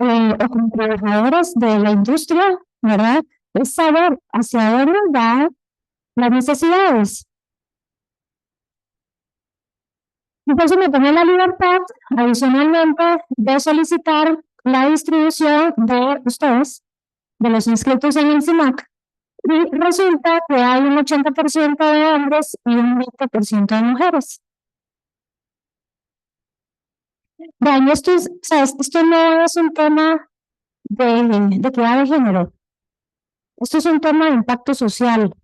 o como trabajadores de la industria, ¿verdad? Es saber hacia dónde van las necesidades. Entonces me tomé la libertad, adicionalmente, de solicitar la distribución de ustedes, de los inscritos en el CIMAC, Y resulta que hay un 80% de hombres y un 20% de mujeres. Vean, esto no es un tema de equidad de género. Esto es un tema de impacto social.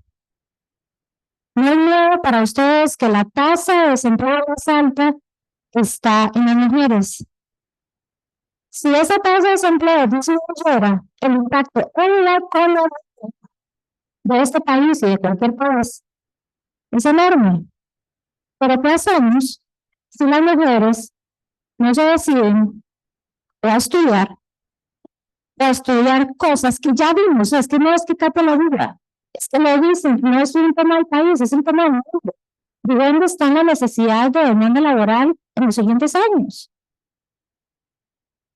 No es nuevo para ustedes que la tasa de desempleo más alta está en las mujeres. Si esa tasa de desempleo disminuyera, el impacto en la economía de este país y de cualquier país es enorme. Pero ¿qué hacemos si las mujeres no se deciden a estudiar cosas que ya vimos? Es que no es que tape la duda, es que lo dicen, no es un tema del país, es un tema del mundo. ¿De dónde están las necesidades de demanda laboral en los siguientes años?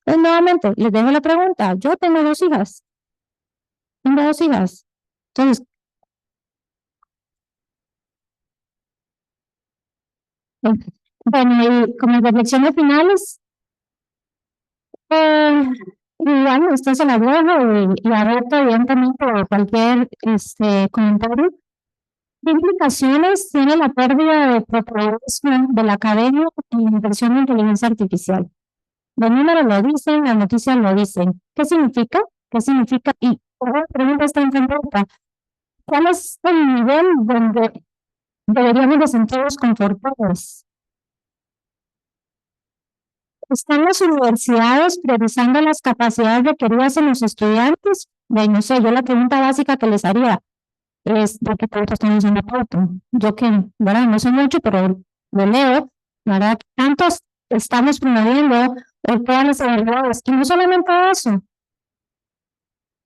Entonces, nuevamente, les dejo la pregunta. Yo tengo dos hijas. Tengo dos hijas. Entonces, bueno, y como reflexiones finales, y bueno, esto se la dejo y abierto evidentemente a cualquier comentario. ¿Qué implicaciones tiene la pérdida de protagonismo de la academia en la inversión en inteligencia artificial? Los números lo dicen, las noticias lo dicen. ¿Qué significa? ¿Qué significa? Y una pregunta está en pregunta. ¿Cuál es el nivel donde deberíamos de sentirnos confortables? ¿Están las universidades priorizando las capacidades requeridas en los estudiantes? Bueno, no sé, yo la pregunta básica que les haría es ¿de qué tanto están usando Python? Yo que, ¿verdad? No sé mucho, pero lo leo, ¿verdad? ¿Tantos estamos promoviendo todas las habilidades? Y no solamente eso,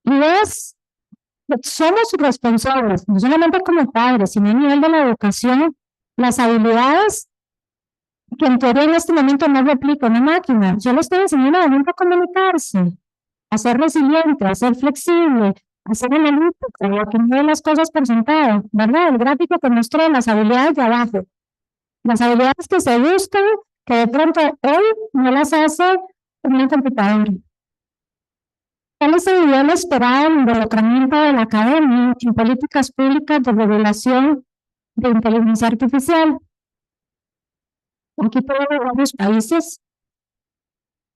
y es, somos responsables, no solamente como padres, sino a nivel de la educación, las habilidades que en teoría en este momento no replica una máquina. Yo le estoy enseñando a la gente a comunicarse, a ser resiliente, a ser flexible, a ser analítico, a que no ve las cosas por sentado, ¿verdad? El gráfico que mostró las habilidades de abajo, las habilidades que se buscan, que de pronto hoy no las hace una computadora. ¿Cuál es el nivel esperado de involucramiento de la academia en políticas públicas de regulación de inteligencia artificial? Aquí tenemos varios países.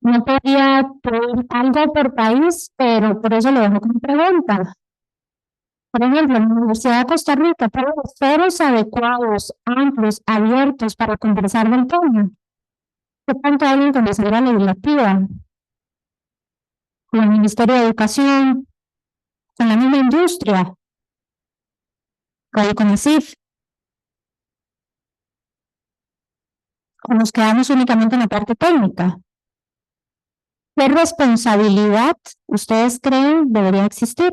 No podría pedir algo por país, pero por eso lo dejo como pregunta. Por ejemplo, en la Universidad de Costa Rica tenemos foros adecuados, amplios, abiertos para conversar del tema. ¿Qué tanto alguien con la legislativa, con el Ministerio de Educación, con la misma industria, con el CONACYT, o nos quedamos únicamente en la parte técnica? ¿Qué responsabilidad ustedes creen debería existir?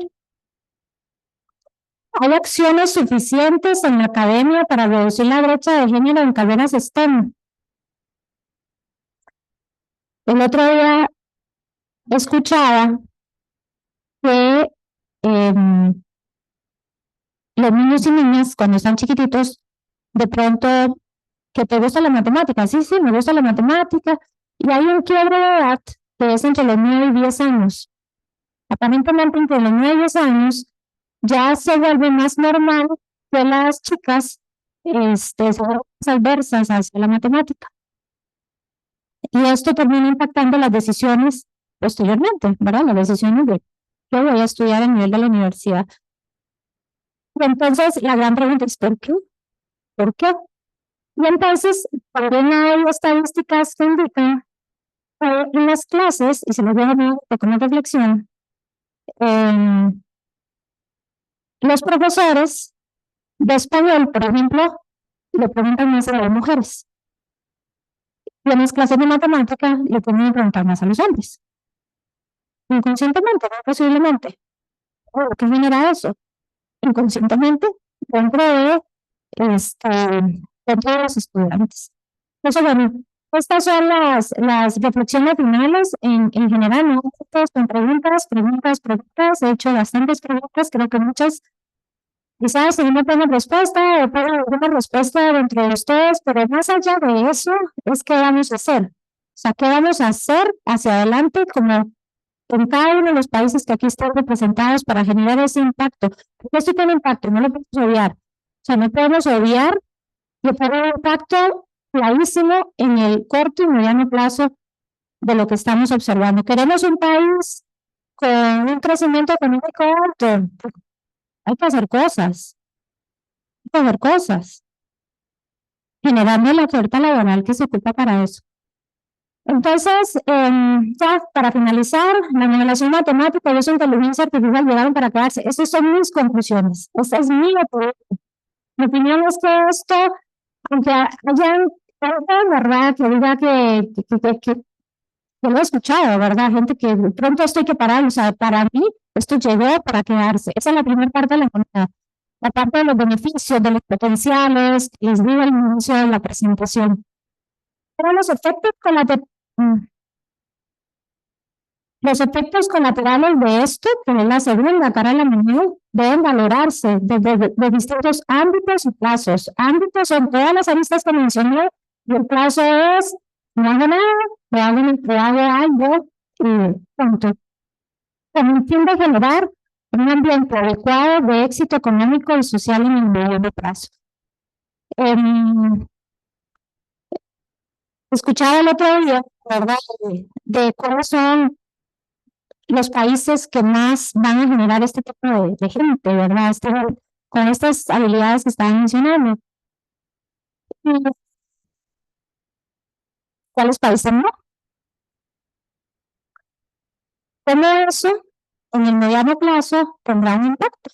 ¿Hay acciones suficientes en la academia para reducir la brecha de género en carreras STEM? El otro día escuchaba que los niños y niñas cuando están chiquititos, de pronto, que te gusta la matemática, sí, sí, me gusta la matemática, y hay un quiebre de edad que es entre los 9 y 10 años. Aparentemente entre los 9 y 10 años ya se vuelve más normal que las chicas se vuelvan más adversas hacia la matemática. Y esto termina impactando las decisiones posteriormente, ¿verdad? Las decisiones de qué voy a estudiar a nivel de la universidad. Y entonces la gran pregunta es ¿por qué? ¿Por qué? Y entonces también hay estadísticas que indican que en las clases, y se los dejo con una reflexión, los profesores de español, por ejemplo, le preguntan más a las mujeres. Y en las clases de matemática le pueden preguntar más a los hombres. Inconscientemente, no posiblemente. ¿Qué genera eso? Inconscientemente dentro de, dentro de los estudiantes. Entonces, bueno, estas son las reflexiones finales en general, ¿no? Todas con preguntas. He hecho bastantes preguntas, creo que muchas, quizás si no tengo respuesta, o puedo alguna respuesta dentro de ustedes, pero más allá de eso, es qué vamos a hacer. O sea, qué vamos a hacer hacia adelante como en cada uno de los países que aquí están representados para generar ese impacto. Porque esto tiene impacto, no lo podemos obviar. O sea, no podemos obviar que puede haber impacto clarísimo en el corto y mediano plazo de lo que estamos observando. Queremos un país con un crecimiento económico alto. Hay que hacer cosas, hay que hacer cosas, generando la oferta laboral que se ocupa para eso. Entonces, ya para finalizar, la modelación matemática y esa inteligencia artificial llegaron para quedarse. Esas son mis conclusiones. Esa es mi opinión. Mi opinión es que esto, aunque hayan, verdad, que diga que lo he escuchado, ¿verdad? Gente que de pronto esto hay que parar, o sea, para mí esto llegó para quedarse. Esa es la primera parte de la moneda. La parte de los beneficios, de los potenciales, les digo al inicio de la presentación. Pero los efectos colaterales de esto, que es la segunda cara de la moneda, deben valorarse de distintos ámbitos y plazos. Ámbitos son todas las aristas que mencioné, y el plazo es, no hago nada, hago algo, y punto. Con el fin de generar un ambiente adecuado de éxito económico y social en el mediano plazo. Escuchaba el otro día, ¿verdad?, de cuáles son los países que más van a generar este tipo de gente, ¿verdad? Con estas habilidades que estaban mencionando. ¿Y cuáles países no? ¿Cómo eso en el mediano plazo tendrá un impacto?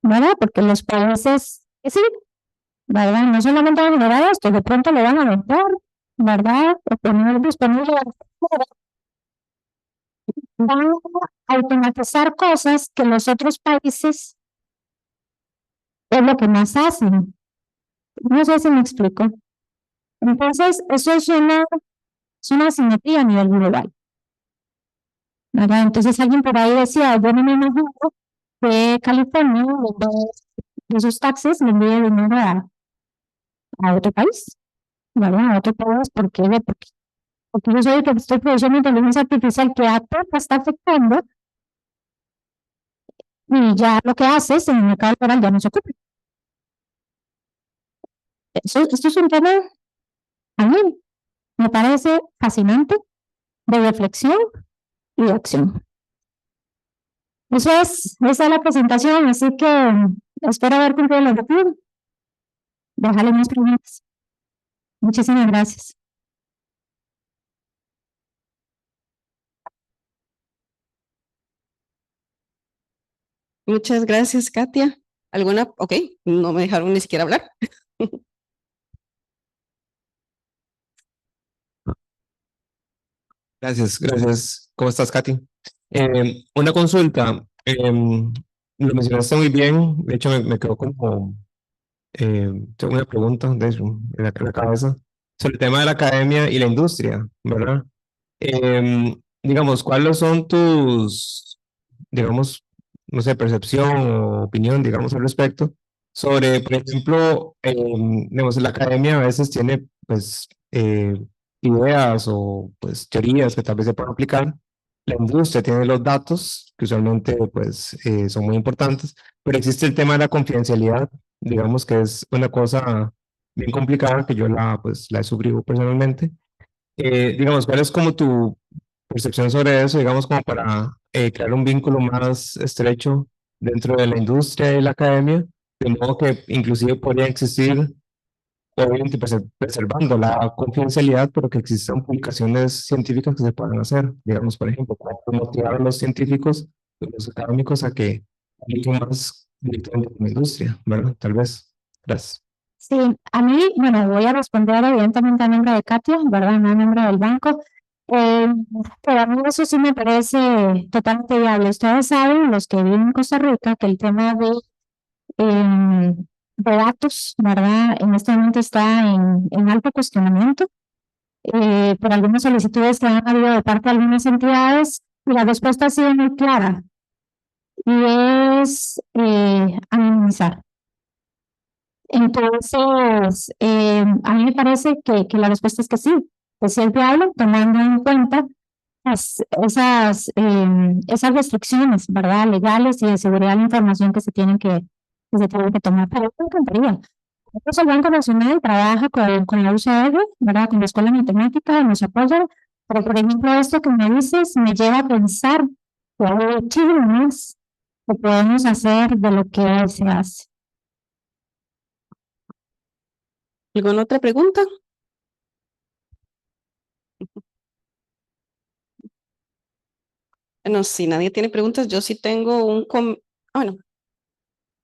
¿Verdad? Porque los países que sí, ¿verdad? No solamente van a generar esto, de pronto lo van a vender, ¿verdad? O tener disponible, van a automatizar cosas que los otros países es lo que más hacen. No sé si me explico. Entonces, eso es una asimetría a nivel global, ¿verdad? Entonces, alguien por ahí decía, yo no me imagino que California, de sus taxes, le envíe dinero a otro país, ¿verdad? A otro país, ¿por qué? Porque yo soy el que estoy produciendo inteligencia artificial que a todos está afectando y ya lo que hace es en el mercado laboral ya no se ocupa. Esto es un tema, a mí me parece fascinante, de reflexión y de acción. Esa es la presentación, así que espero haber cumplido el objetivo. Déjale más preguntas. Muchísimas gracias. Muchas gracias, Katia. ¿Alguna? Ok, no me dejaron ni siquiera hablar. Gracias, gracias. ¿Cómo estás, Katy? Una consulta. Lo mencionaste muy bien. De hecho, me quedó como tengo una pregunta de eso en la cabeza sobre el tema de la academia y la industria, ¿verdad? Digamos, ¿cuáles son tus, digamos, no sé, percepción o opinión, digamos, al respecto sobre, por ejemplo, digamos, la academia a veces tiene, pues, ideas o, pues, teorías que tal vez se puedan aplicar. La industria tiene los datos, que usualmente, pues, son muy importantes, pero existe el tema de la confidencialidad, digamos que es una cosa bien complicada que yo pues, la he sufrido personalmente. Digamos, ¿cuál es como tu percepción sobre eso, digamos, como para crear un vínculo más estrecho dentro de la industria y la academia, de modo que inclusive podría existir, obviamente preservando la confidencialidad, pero que existan publicaciones científicas que se puedan hacer, digamos, por ejemplo, para motivar a los científicos, los académicos a que publiquen más directamente con la industria, ¿verdad? Tal vez. Gracias. Sí, a mí, bueno, voy a responder evidentemente a nombre de Katia, ¿verdad? No a nombre del banco. Pero a mí eso sí me parece totalmente viable. Ustedes saben, los que viven en Costa Rica, que el tema de datos, ¿verdad? En este momento está en alto cuestionamiento por algunas solicitudes que han habido de parte de algunas entidades, y la respuesta ha sido muy clara, y es anonimizar. Entonces, a mí me parece que la respuesta es que sí es viable, tomando en cuenta esas restricciones, ¿verdad? Legales y de seguridad de la información que se tienen que tomar. Pero me encantaría. Entonces, el Banco Nacional trabaja con la UCR, ¿verdad? Con la Escuela de Matemática, nos apoya. Pero, por ejemplo, esto que me dices me lleva a pensar que hay muchísimo más que podemos hacer de lo que hoy se hace. ¿Alguna otra pregunta? Bueno, si nadie tiene preguntas, yo sí tengo bueno,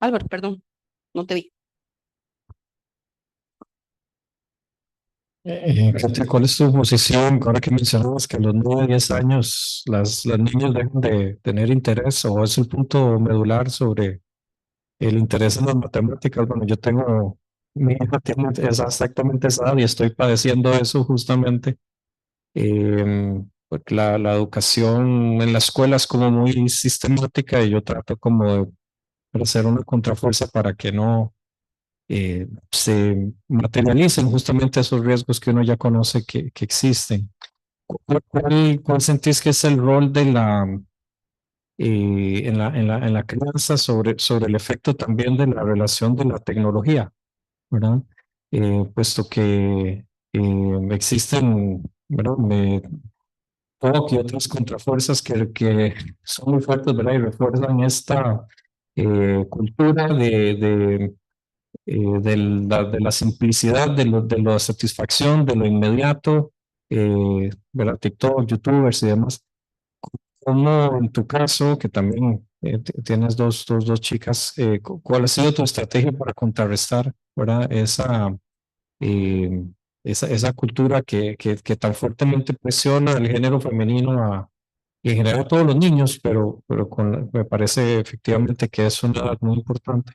Álvaro, perdón, no te vi. Katia, ¿cuál es tu posición ahora que mencionabas que a los 9, 10 años las niñas dejan de tener interés o es el punto medular sobre el interés en las matemáticas? Bueno, yo tengo, mi hija tiene exactamente esa edad y estoy padeciendo eso justamente. Porque la educación en la escuela es como muy sistemática y yo trato como de hacer una contrafuerza para que no se materialicen justamente esos riesgos que uno ya conoce que existen. ¿Cuál sentís que es el rol de en la crianza sobre el efecto también de la relación de la tecnología, ¿verdad? Puesto que existen, ¿verdad? TOC y otras contrafuerzas que son muy fuertes, ¿verdad? Y refuerzan esta cultura de la simplicidad, de la satisfacción, de lo inmediato, ¿verdad? TikTok, YouTubers y demás. ¿Cómo en tu caso, que también tienes dos chicas, cuál ha sido tu estrategia para contrarrestar, ¿verdad? Eh, esa cultura que tan fuertemente presiona al género femenino y en general a todos los niños, pero me parece efectivamente que es una edad muy importante.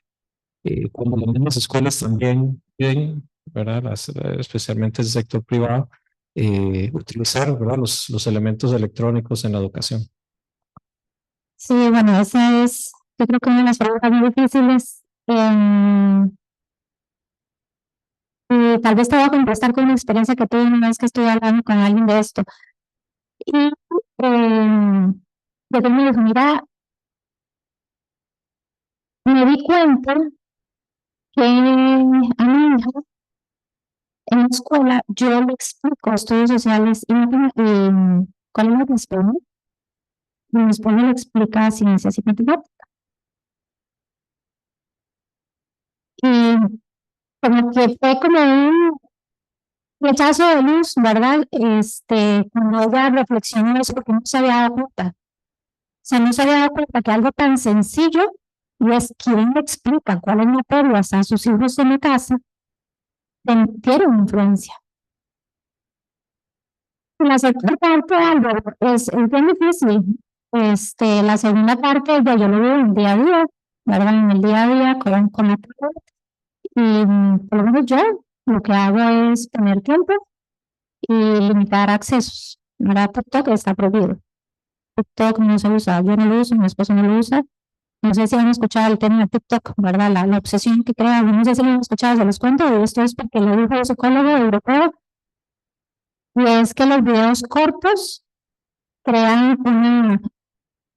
Como las mismas escuelas también piden, ¿verdad? Especialmente el sector privado, utilizar, ¿verdad? Los elementos electrónicos en la educación. Sí, bueno, esa es, yo creo que una de las preguntas muy difíciles. Y tal vez te voy a contestar con una experiencia que tuve una vez que estuve hablando con alguien de esto. Y después me dijo, mira, me di cuenta que a mi hija en la escuela yo le explico estudios sociales y ¿cuál es la respuesta? Y después le explica ciencias y matemáticas. Y como que fue como un rechazo de luz, ¿verdad? Cuando ella reflexionó eso, porque no se había dado cuenta. O sea, no se había dado cuenta que algo tan sencillo, y es quien le explica cuáles materias a sus hijos en la casa, tiene una influencia. La segunda parte, Álvaro, es bien difícil. La segunda parte ya yo lo veo en el día a día, ¿verdad? En el día a día con la tarea. Y por lo menos yo lo que hago es tener tiempo y limitar accesos. ¿Verdad? TikTok está prohibido. TikTok no se usa, yo no lo uso, mi esposo no lo usa. No sé si han escuchado el término TikTok, ¿verdad? La obsesión que crea, no sé si lo han escuchado, se los cuento, y esto es porque lo dijo un psicólogo europeo, y es que los videos cortos crean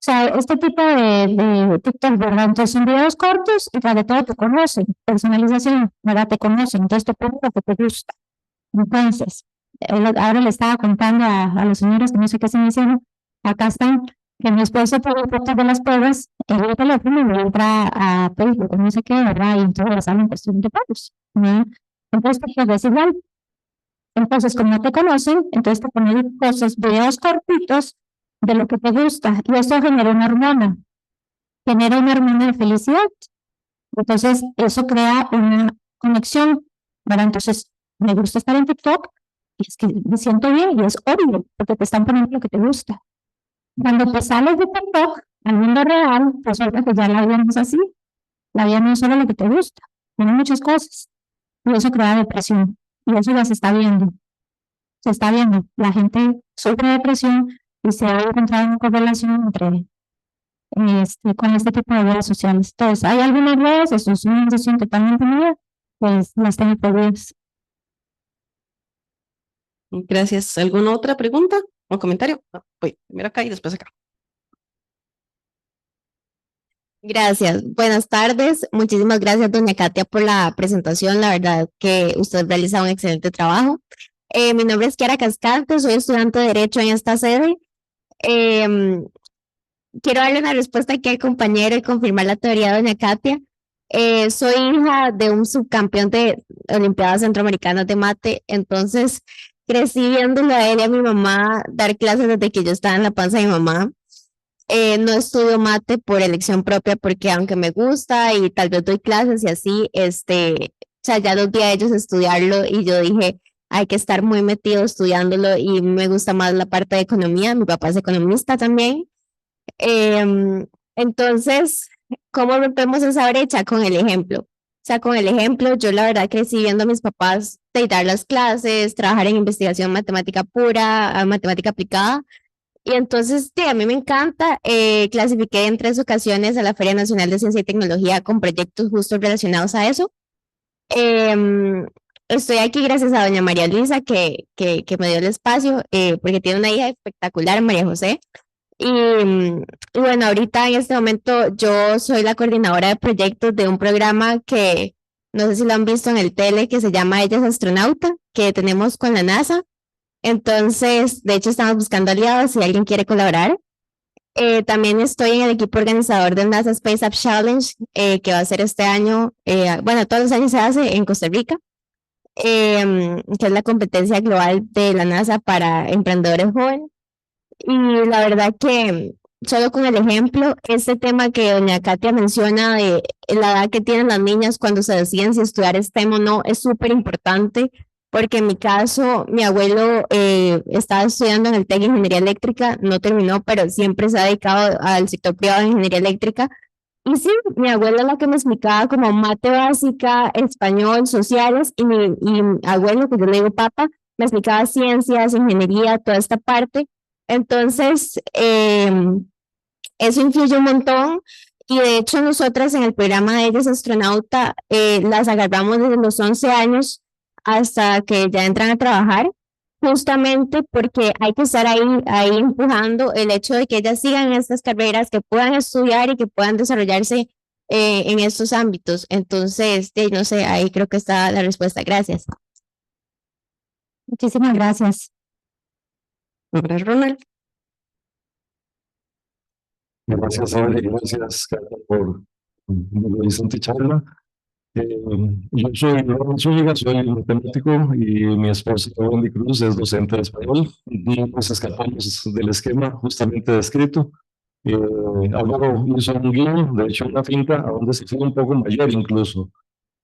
o sea, este tipo de TikTok, ¿verdad? Entonces son videos cortos y tras de todo te conocen, personalización, ¿verdad? Te conocen, entonces te ponen lo que te gusta. Entonces, ahora le estaba contando a los señores que no sé qué se me hicieron, acá están, que mi esposo por el fotos de las pruebas, en el teléfono me entra a Facebook, no sé qué, ¿verdad? Y entonces le salen cuestión de pagos, ¿no? Entonces, pues es igual. Entonces, como no te conocen, entonces te ponen cosas, videos cortitos de lo que te gusta, y eso genera una hormona de felicidad. Entonces, eso crea una conexión, ¿verdad? Entonces, me gusta estar en TikTok y es que me siento bien y es obvio porque te están poniendo lo que te gusta. Cuando te sales de TikTok al mundo real, resulta que ya la vida no es así. La vida no es solo lo que te gusta, tiene muchas cosas y eso crea depresión y eso ya se está viendo. Se está viendo, la gente sufre depresión y se ha encontrado una correlación entre con este tipo de redes sociales. Entonces, hay algunas redes, eso es una decisión totalmente mía, pues las tengo prohibidas. Gracias. ¿Alguna otra pregunta? ¿O comentario? No, voy primero acá y después acá. Gracias. Buenas tardes. Muchísimas gracias, doña Katia, por la presentación. La verdad que usted realiza un excelente trabajo. Mi nombre es Kiara Cascante, soy estudiante de Derecho en esta sede. Quiero darle una respuesta aquí al compañero y confirmar la teoría de doña Katia. Soy hija de un subcampeón de Olimpiadas Centroamericanas de Mate, entonces crecí viéndolo a él y a mi mamá dar clases desde que yo estaba en la panza de mi mamá. No estudio mate por elección propia porque aunque me gusta y tal vez doy clases y así, o sea, ya los vi a ellos estudiarlo y yo dije, hay que estar muy metido estudiándolo y me gusta más la parte de economía, mi papá es economista también. Entonces, ¿cómo rompemos esa brecha? Con el ejemplo. O sea, con el ejemplo, yo la verdad crecí viendo a mis papás de dar las clases, trabajar en investigación matemática pura, matemática aplicada. Y entonces, sí, a mí me encanta. Clasifiqué en 3 ocasiones a la Feria Nacional de Ciencia y Tecnología con proyectos justo relacionados a eso. Estoy aquí gracias a doña María Luisa que me dio el espacio, porque tiene una hija espectacular, María José. Y bueno, ahorita en este momento yo soy la coordinadora de proyectos de un programa que no sé si lo han visto en el tele, que se llama Ella es Astronauta, que tenemos con la NASA. Entonces, de hecho, estamos buscando aliados si alguien quiere colaborar. También estoy en el equipo organizador del NASA Space Up Challenge, que va a ser este año, bueno, todos los años se hace en Costa Rica, que es la competencia global de la NASA para emprendedores jóvenes. Y la verdad que solo con el ejemplo, este tema que doña Katia menciona de la edad que tienen las niñas cuando se deciden si estudiar STEM o no, es súper importante, porque en mi caso, mi abuelo estaba estudiando en el TEC de Ingeniería Eléctrica, no terminó, pero siempre se ha dedicado al sector privado de Ingeniería Eléctrica. Y sí, mi abuela es la que me explicaba como mate básica, español, sociales, y mi abuelo, que yo le digo papá, me explicaba ciencias, ingeniería, toda esta parte. Entonces, eso influye un montón y de hecho nosotras en el programa de Ella es Astronauta las agarramos desde los 11 años hasta que ya entran a trabajar, justamente porque hay que estar ahí empujando el hecho de que ellas sigan estas carreras, que puedan estudiar y que puedan desarrollarse en estos ámbitos. Entonces, no sé, ahí creo que está la respuesta. Gracias. Muchísimas gracias. Ahora Ronald. Gracias, Adri, gracias, Carla, por una interesante charla. Yo soy Lorenzo Zúñiga, soy matemático y mi esposa Wendy Cruz es docente de español. Y pues escapamos del esquema justamente descrito. Álvaro hizo un guiño, de hecho una finta a donde se fue un poco mayor incluso.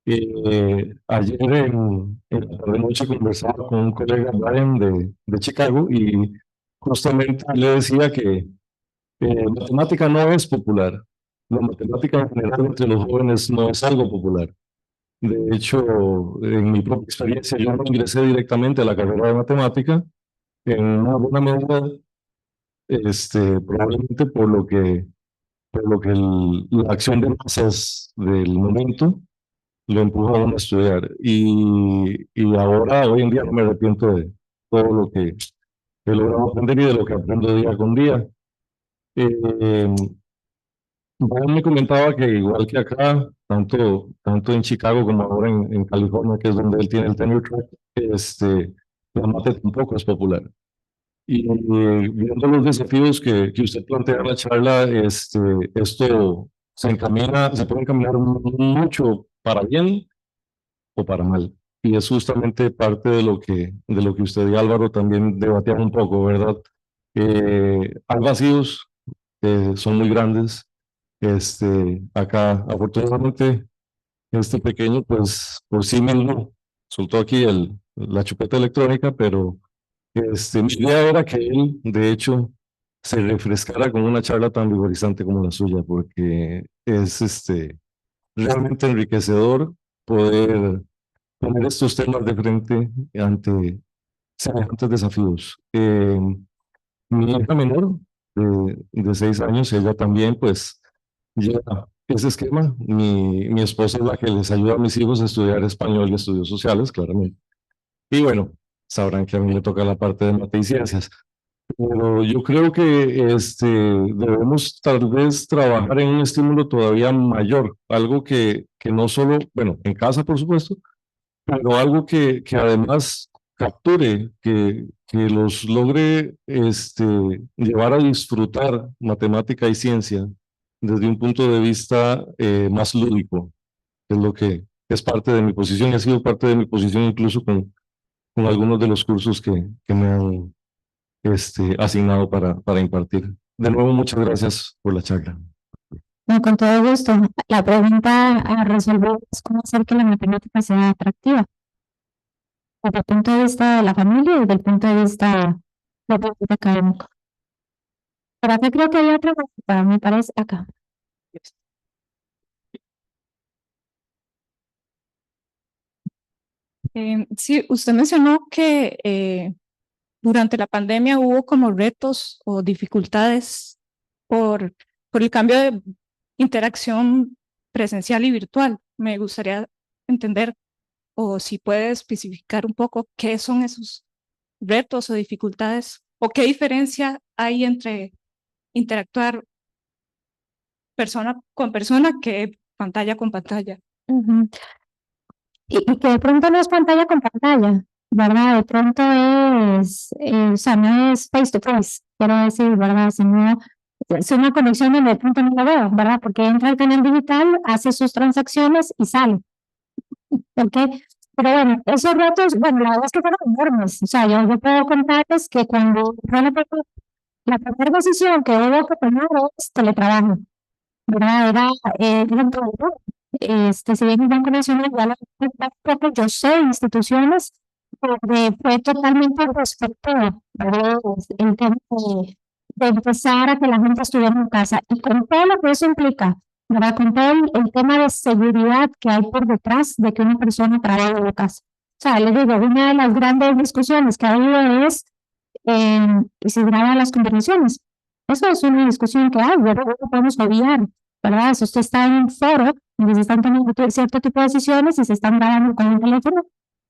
Ayer en la tarde-noche conversaba con un colega, Brian, de Chicago, y justamente le decía que matemática no es popular. La matemática en general entre los jóvenes no es algo popular. De hecho, en mi propia experiencia, yo no ingresé directamente a la carrera de matemática, en una buena medida, probablemente por lo que la acción de masas del momento lo empujó a uno a estudiar. Y ahora, hoy en día, no me arrepiento de todo lo que he logrado aprender y de lo que aprendo día con día. Brian me comentaba que igual que acá, tanto en Chicago como ahora en California, que es donde él tiene el tenure track, la mate tampoco es popular. Y viendo los desafíos que usted plantea en la charla, esto se puede encaminar mucho para bien o para mal. Y es justamente parte de lo que usted y Álvaro también debatían un poco, ¿verdad? Hay vacíos que son muy grandes. Acá, afortunadamente, este pequeño, pues, por sí mismo, soltó aquí la chupeta electrónica, pero mi idea era que él, de hecho, se refrescara con una charla tan vigorizante como la suya, porque es, realmente enriquecedor poder poner estos temas de frente ante semejantes desafíos. Mi hija menor, de 6 años, ella también, pues, lleva ese esquema. Mi esposa es la que les ayuda a mis hijos a estudiar español y estudios sociales, claramente. Y bueno, sabrán que a mí me toca la parte de mate y ciencias. Pero yo creo que debemos tal vez trabajar en un estímulo todavía mayor, algo que no solo, bueno, en casa por supuesto, pero algo que además capture, que los logre llevar a disfrutar matemática y ciencia desde un punto de vista más lúdico, que es lo que es parte de mi posición y ha sido parte de mi posición incluso con algunos de los cursos que me han asignado para impartir. De nuevo, muchas gracias por la charla. No, con todo gusto. La pregunta a resolver es cómo hacer que la matemática sea atractiva desde el punto de vista de la familia y desde el punto de vista propiamente académico. Por acá creo que hay otra pregunta, me parece acá. Sí, usted mencionó que durante la pandemia hubo como retos o dificultades por el cambio de interacción presencial y virtual. Me gustaría entender o si puede especificar un poco qué son esos retos o dificultades o qué diferencia hay entre interactuar persona con persona que pantalla con pantalla. Ujú. Y que de pronto no es pantalla con pantalla, ¿verdad? De pronto o sea, no es face to face, quiero decir, ¿verdad? Sino es una conexión donde de pronto no la veo, ¿verdad? Porque entra al canal digital, hace sus transacciones y sale, ¿ok? Pero bueno, esos retos, bueno, la verdad es que fueron enormes. O sea, yo puedo contarles que cuando fue la primera decisión que hubo que tomar es teletrabajo, ¿verdad? Era un problema. Si bien el Banco Nacional ya lo poco, yo sé instituciones donde fue totalmente respecto, ¿verdad? El tema de empezar a que la gente estuviera en casa y con todo lo que eso implica, ¿verdad? Con todo el tema de seguridad que hay por detrás de que una persona trabaje en la casa. O sea, les digo, una de las grandes discusiones que ha habido es si graban las conversaciones. Eso es una discusión que hay, ¿verdad? No podemos obviar, ¿verdad? Si usted está en un foro donde se están tomando cierto tipo de decisiones y se están grabando con un teléfono,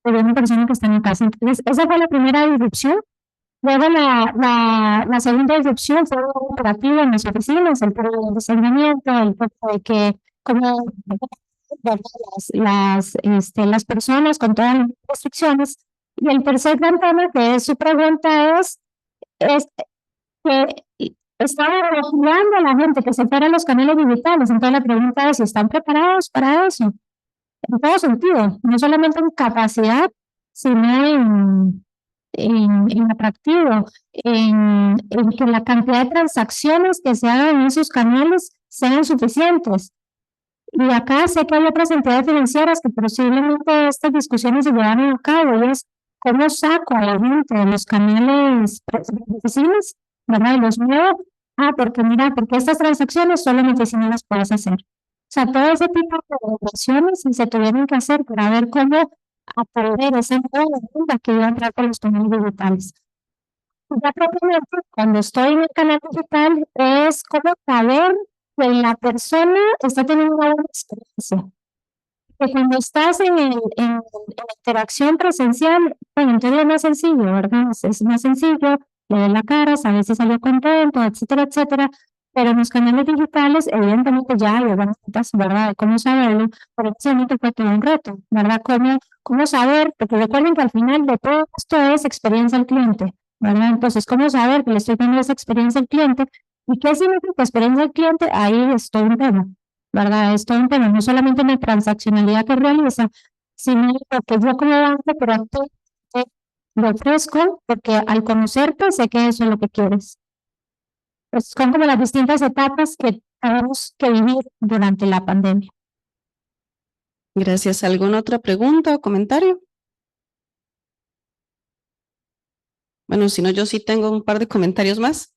de una persona que está en casa. Entonces, esa fue la primera disrupción. Luego, la segunda disrupción fue operativa en las oficinas, el problema del seguimiento, el tema de que, como ¿verdad? Las personas con todas las restricciones. Y el tercer gran tema, que es su pregunta, es que estaba motivando a la gente que se fuera a los canales digitales. Entonces la pregunta es si están preparados para eso, en todo sentido, no solamente en capacidad, sino en atractivo, en que la cantidad de transacciones que se hagan en esos canales sean suficientes. Y acá sé que hay otras entidades financieras que posiblemente estas discusiones se llevaron a cabo, y es cómo saco a la gente de los canales difíciles, ¿verdad? Y los muevo. Porque mira, porque estas transacciones solo en oficina las puedes hacer. O sea, todo ese tipo de operaciones se tuvieron que hacer para ver cómo atender esa nueva demanda que iba a entrar por los canales digitales. Ya propiamente, cuando estoy en el canal digital, es como saber que la persona está teniendo una buena experiencia. Que cuando estás en la interacción presencial, bueno, en teoría es más sencillo, ¿verdad? Es más sencillo, le ves la cara, sabes si salió contento, etcétera, etcétera. Pero en los canales digitales, evidentemente ya hay herramientas, ¿verdad? De cómo saberlo, pero precisamente fue todo un reto, ¿verdad? Cómo saber, porque recuerden que al final de todo esto es experiencia al cliente, ¿verdad? Entonces, ¿cómo saber que le estoy dando esa experiencia al cliente? ¿Y qué significa experiencia al cliente? Ahí es todo un tema, ¿verdad? Es todo un tema, no solamente en la transaccionalidad que realiza, sino lo que yo como banco, pero lo ofrezco porque al conocerte sé que eso es lo que quieres. Pues son como las distintas etapas que tenemos que vivir durante la pandemia. Gracias. ¿Alguna otra pregunta o comentario? Bueno, si no, yo sí tengo un par de comentarios más.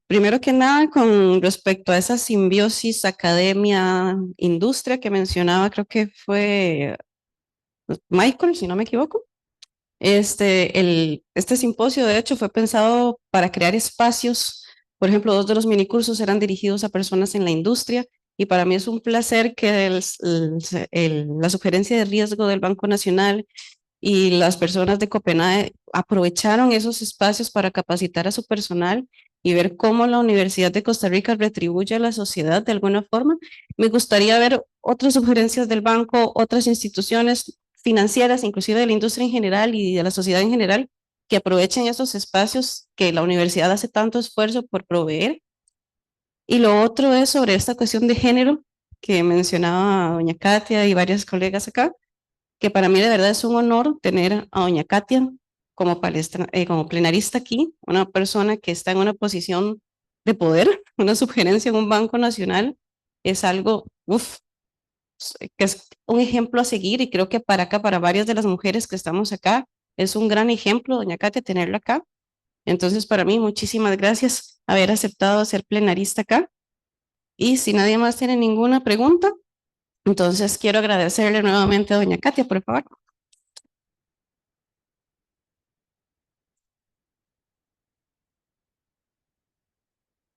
Primero que nada, con respecto a esa simbiosis academia-industria que mencionaba, creo que fue Michael, si no me equivoco. Este simposio, de hecho, fue pensado para crear espacios. Por ejemplo, 2 de los minicursos eran dirigidos a personas en la industria y para mí es un placer que la sugerencia de riesgo del Banco Nacional y las personas de Copenhague aprovecharon esos espacios para capacitar a su personal y ver cómo la Universidad de Costa Rica retribuye a la sociedad de alguna forma. Me gustaría ver otras sugerencias del banco, otras instituciones financieras, inclusive de la industria en general y de la sociedad en general, que aprovechen esos espacios que la universidad hace tanto esfuerzo por proveer. Y lo otro es sobre esta cuestión de género que mencionaba doña Katia y varias colegas acá, que para mí de verdad es un honor tener a doña Katia como como plenarista aquí, una persona que está en una posición de poder, una sugerencia en un banco nacional, es algo, que es un ejemplo a seguir y creo que para acá, para varias de las mujeres que estamos acá, es un gran ejemplo, doña Katia, tenerla acá. Entonces, para mí, muchísimas gracias haber aceptado ser plenarista acá. Y si nadie más tiene ninguna pregunta, entonces quiero agradecerle nuevamente a doña Katia, por favor.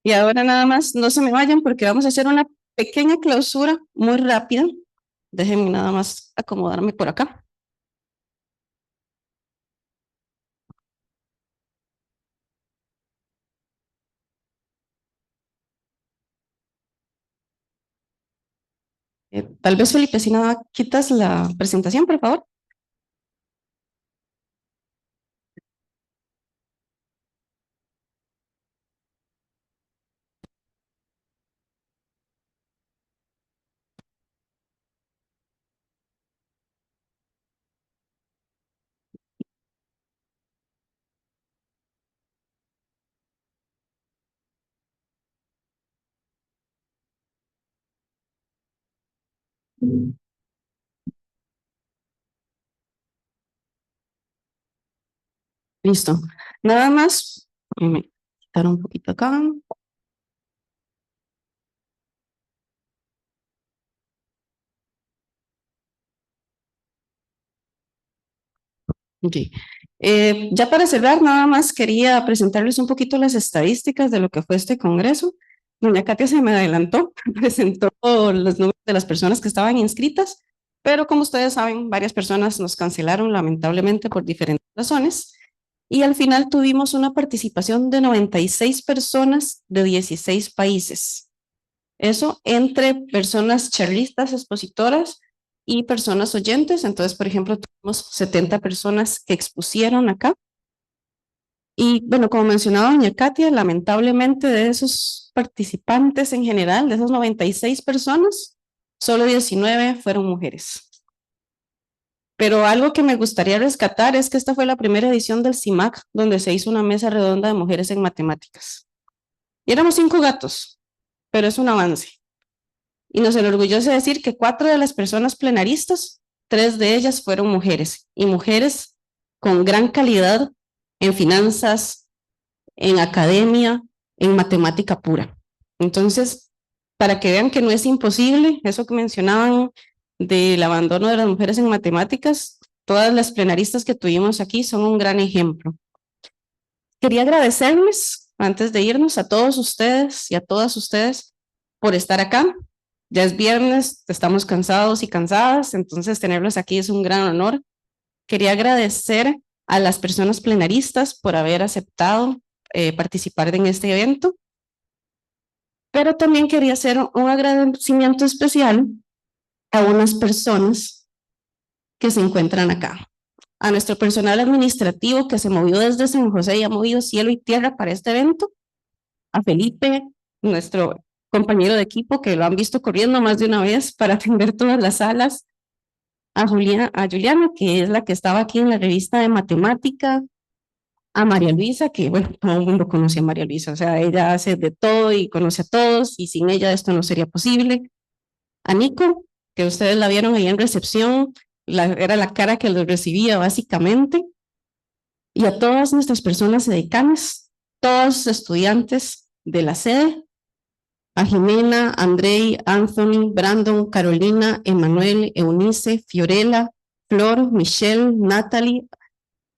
Y ahora nada más, no se me vayan porque vamos a hacer una pequeña clausura muy rápida. Déjenme nada más acomodarme por acá. Tal vez, Felipe, si nada, quitas la presentación, por favor. Listo. Nada más, déjenme quitar un poquito acá. Ok. Ya para cerrar, nada más quería presentarles un poquito las estadísticas de lo que fue este congreso. Doña Katia se me adelantó, presentó los números de las personas que estaban inscritas, pero como ustedes saben, varias personas nos cancelaron lamentablemente por diferentes razones. Y al final tuvimos una participación de 96 personas de 16 países. Eso entre personas charlistas, expositoras y personas oyentes. Entonces, por ejemplo, tuvimos 70 personas que expusieron acá. Y bueno, como mencionaba doña Katia, lamentablemente de esos participantes en general, de esas 96 personas, solo 19 fueron mujeres. Pero algo que me gustaría rescatar es que esta fue la primera edición del CIMAC, donde se hizo una mesa redonda de mujeres en matemáticas. Y éramos 5 gatos, pero es un avance. Y nos enorgullece decir que 4 de las personas plenaristas, 3 de ellas fueron mujeres, y mujeres con gran calidad en finanzas, en academia, en matemática pura. Entonces, para que vean que no es imposible, eso que mencionaban del abandono de las mujeres en matemáticas, todas las plenaristas que tuvimos aquí son un gran ejemplo. Quería agradecerles, antes de irnos, a todos ustedes y a todas ustedes por estar acá. Ya es viernes, estamos cansados y cansadas, entonces tenerlos aquí es un gran honor. Quería agradecer a las personas plenaristas por haber aceptado participar en este evento, pero también quería hacer un agradecimiento especial a unas personas que se encuentran acá. A nuestro personal administrativo que se movió desde San José y ha movido cielo y tierra para este evento, a Felipe, nuestro compañero de equipo que lo han visto corriendo más de una vez para atender todas las salas, a Juliana, que es la que estaba aquí en la revista de matemática, a María Luisa, que bueno, todo el mundo conoce a María Luisa, o sea, ella hace de todo y conoce a todos, y sin ella esto no sería posible. A Nico, que ustedes la vieron ahí en recepción, era la cara que los recibía básicamente, y a todas nuestras personas decanas, todos estudiantes de la sede, a Jimena, Andrei, Anthony, Brandon, Carolina, Emanuel, Eunice, Fiorella, Flor, Michelle, Natalie,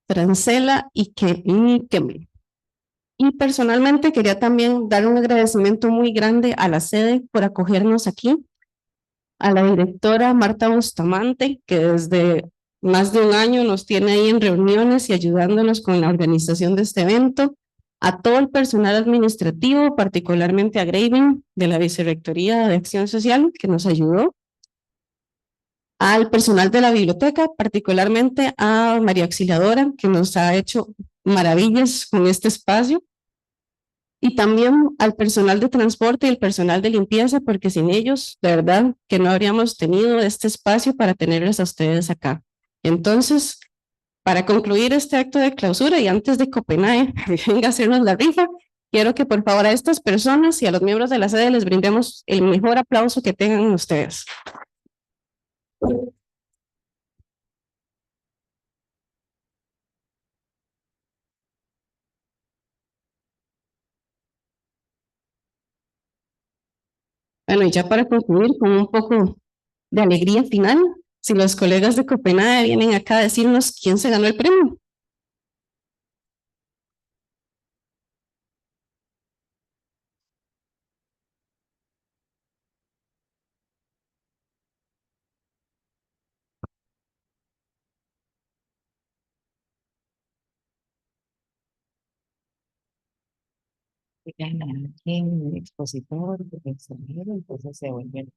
Francela y Kemly. Y personalmente quería también dar un agradecimiento muy grande a la sede por acogernos aquí, a la directora Marta Bustamante, que desde más de un año nos tiene ahí en reuniones y ayudándonos con la organización de este evento. A todo el personal administrativo, particularmente a Graven de la Vicerrectoría de Acción Social, que nos ayudó. Al personal de la biblioteca, particularmente a María Auxiliadora, que nos ha hecho maravillas con este espacio. Y también al personal de transporte y el personal de limpieza, porque sin ellos, de verdad, que no habríamos tenido este espacio para tenerles a ustedes acá. Entonces, para concluir este acto de clausura y antes de Copenhague venga a hacernos la rifa, quiero que por favor a estas personas y a los miembros de la sede les brindemos el mejor aplauso que tengan ustedes. Bueno, y ya para concluir con un poco de alegría final, si los colegas de Copenhague vienen acá a decirnos quién se ganó el premio. En expositor, extranjero, entonces se vuelve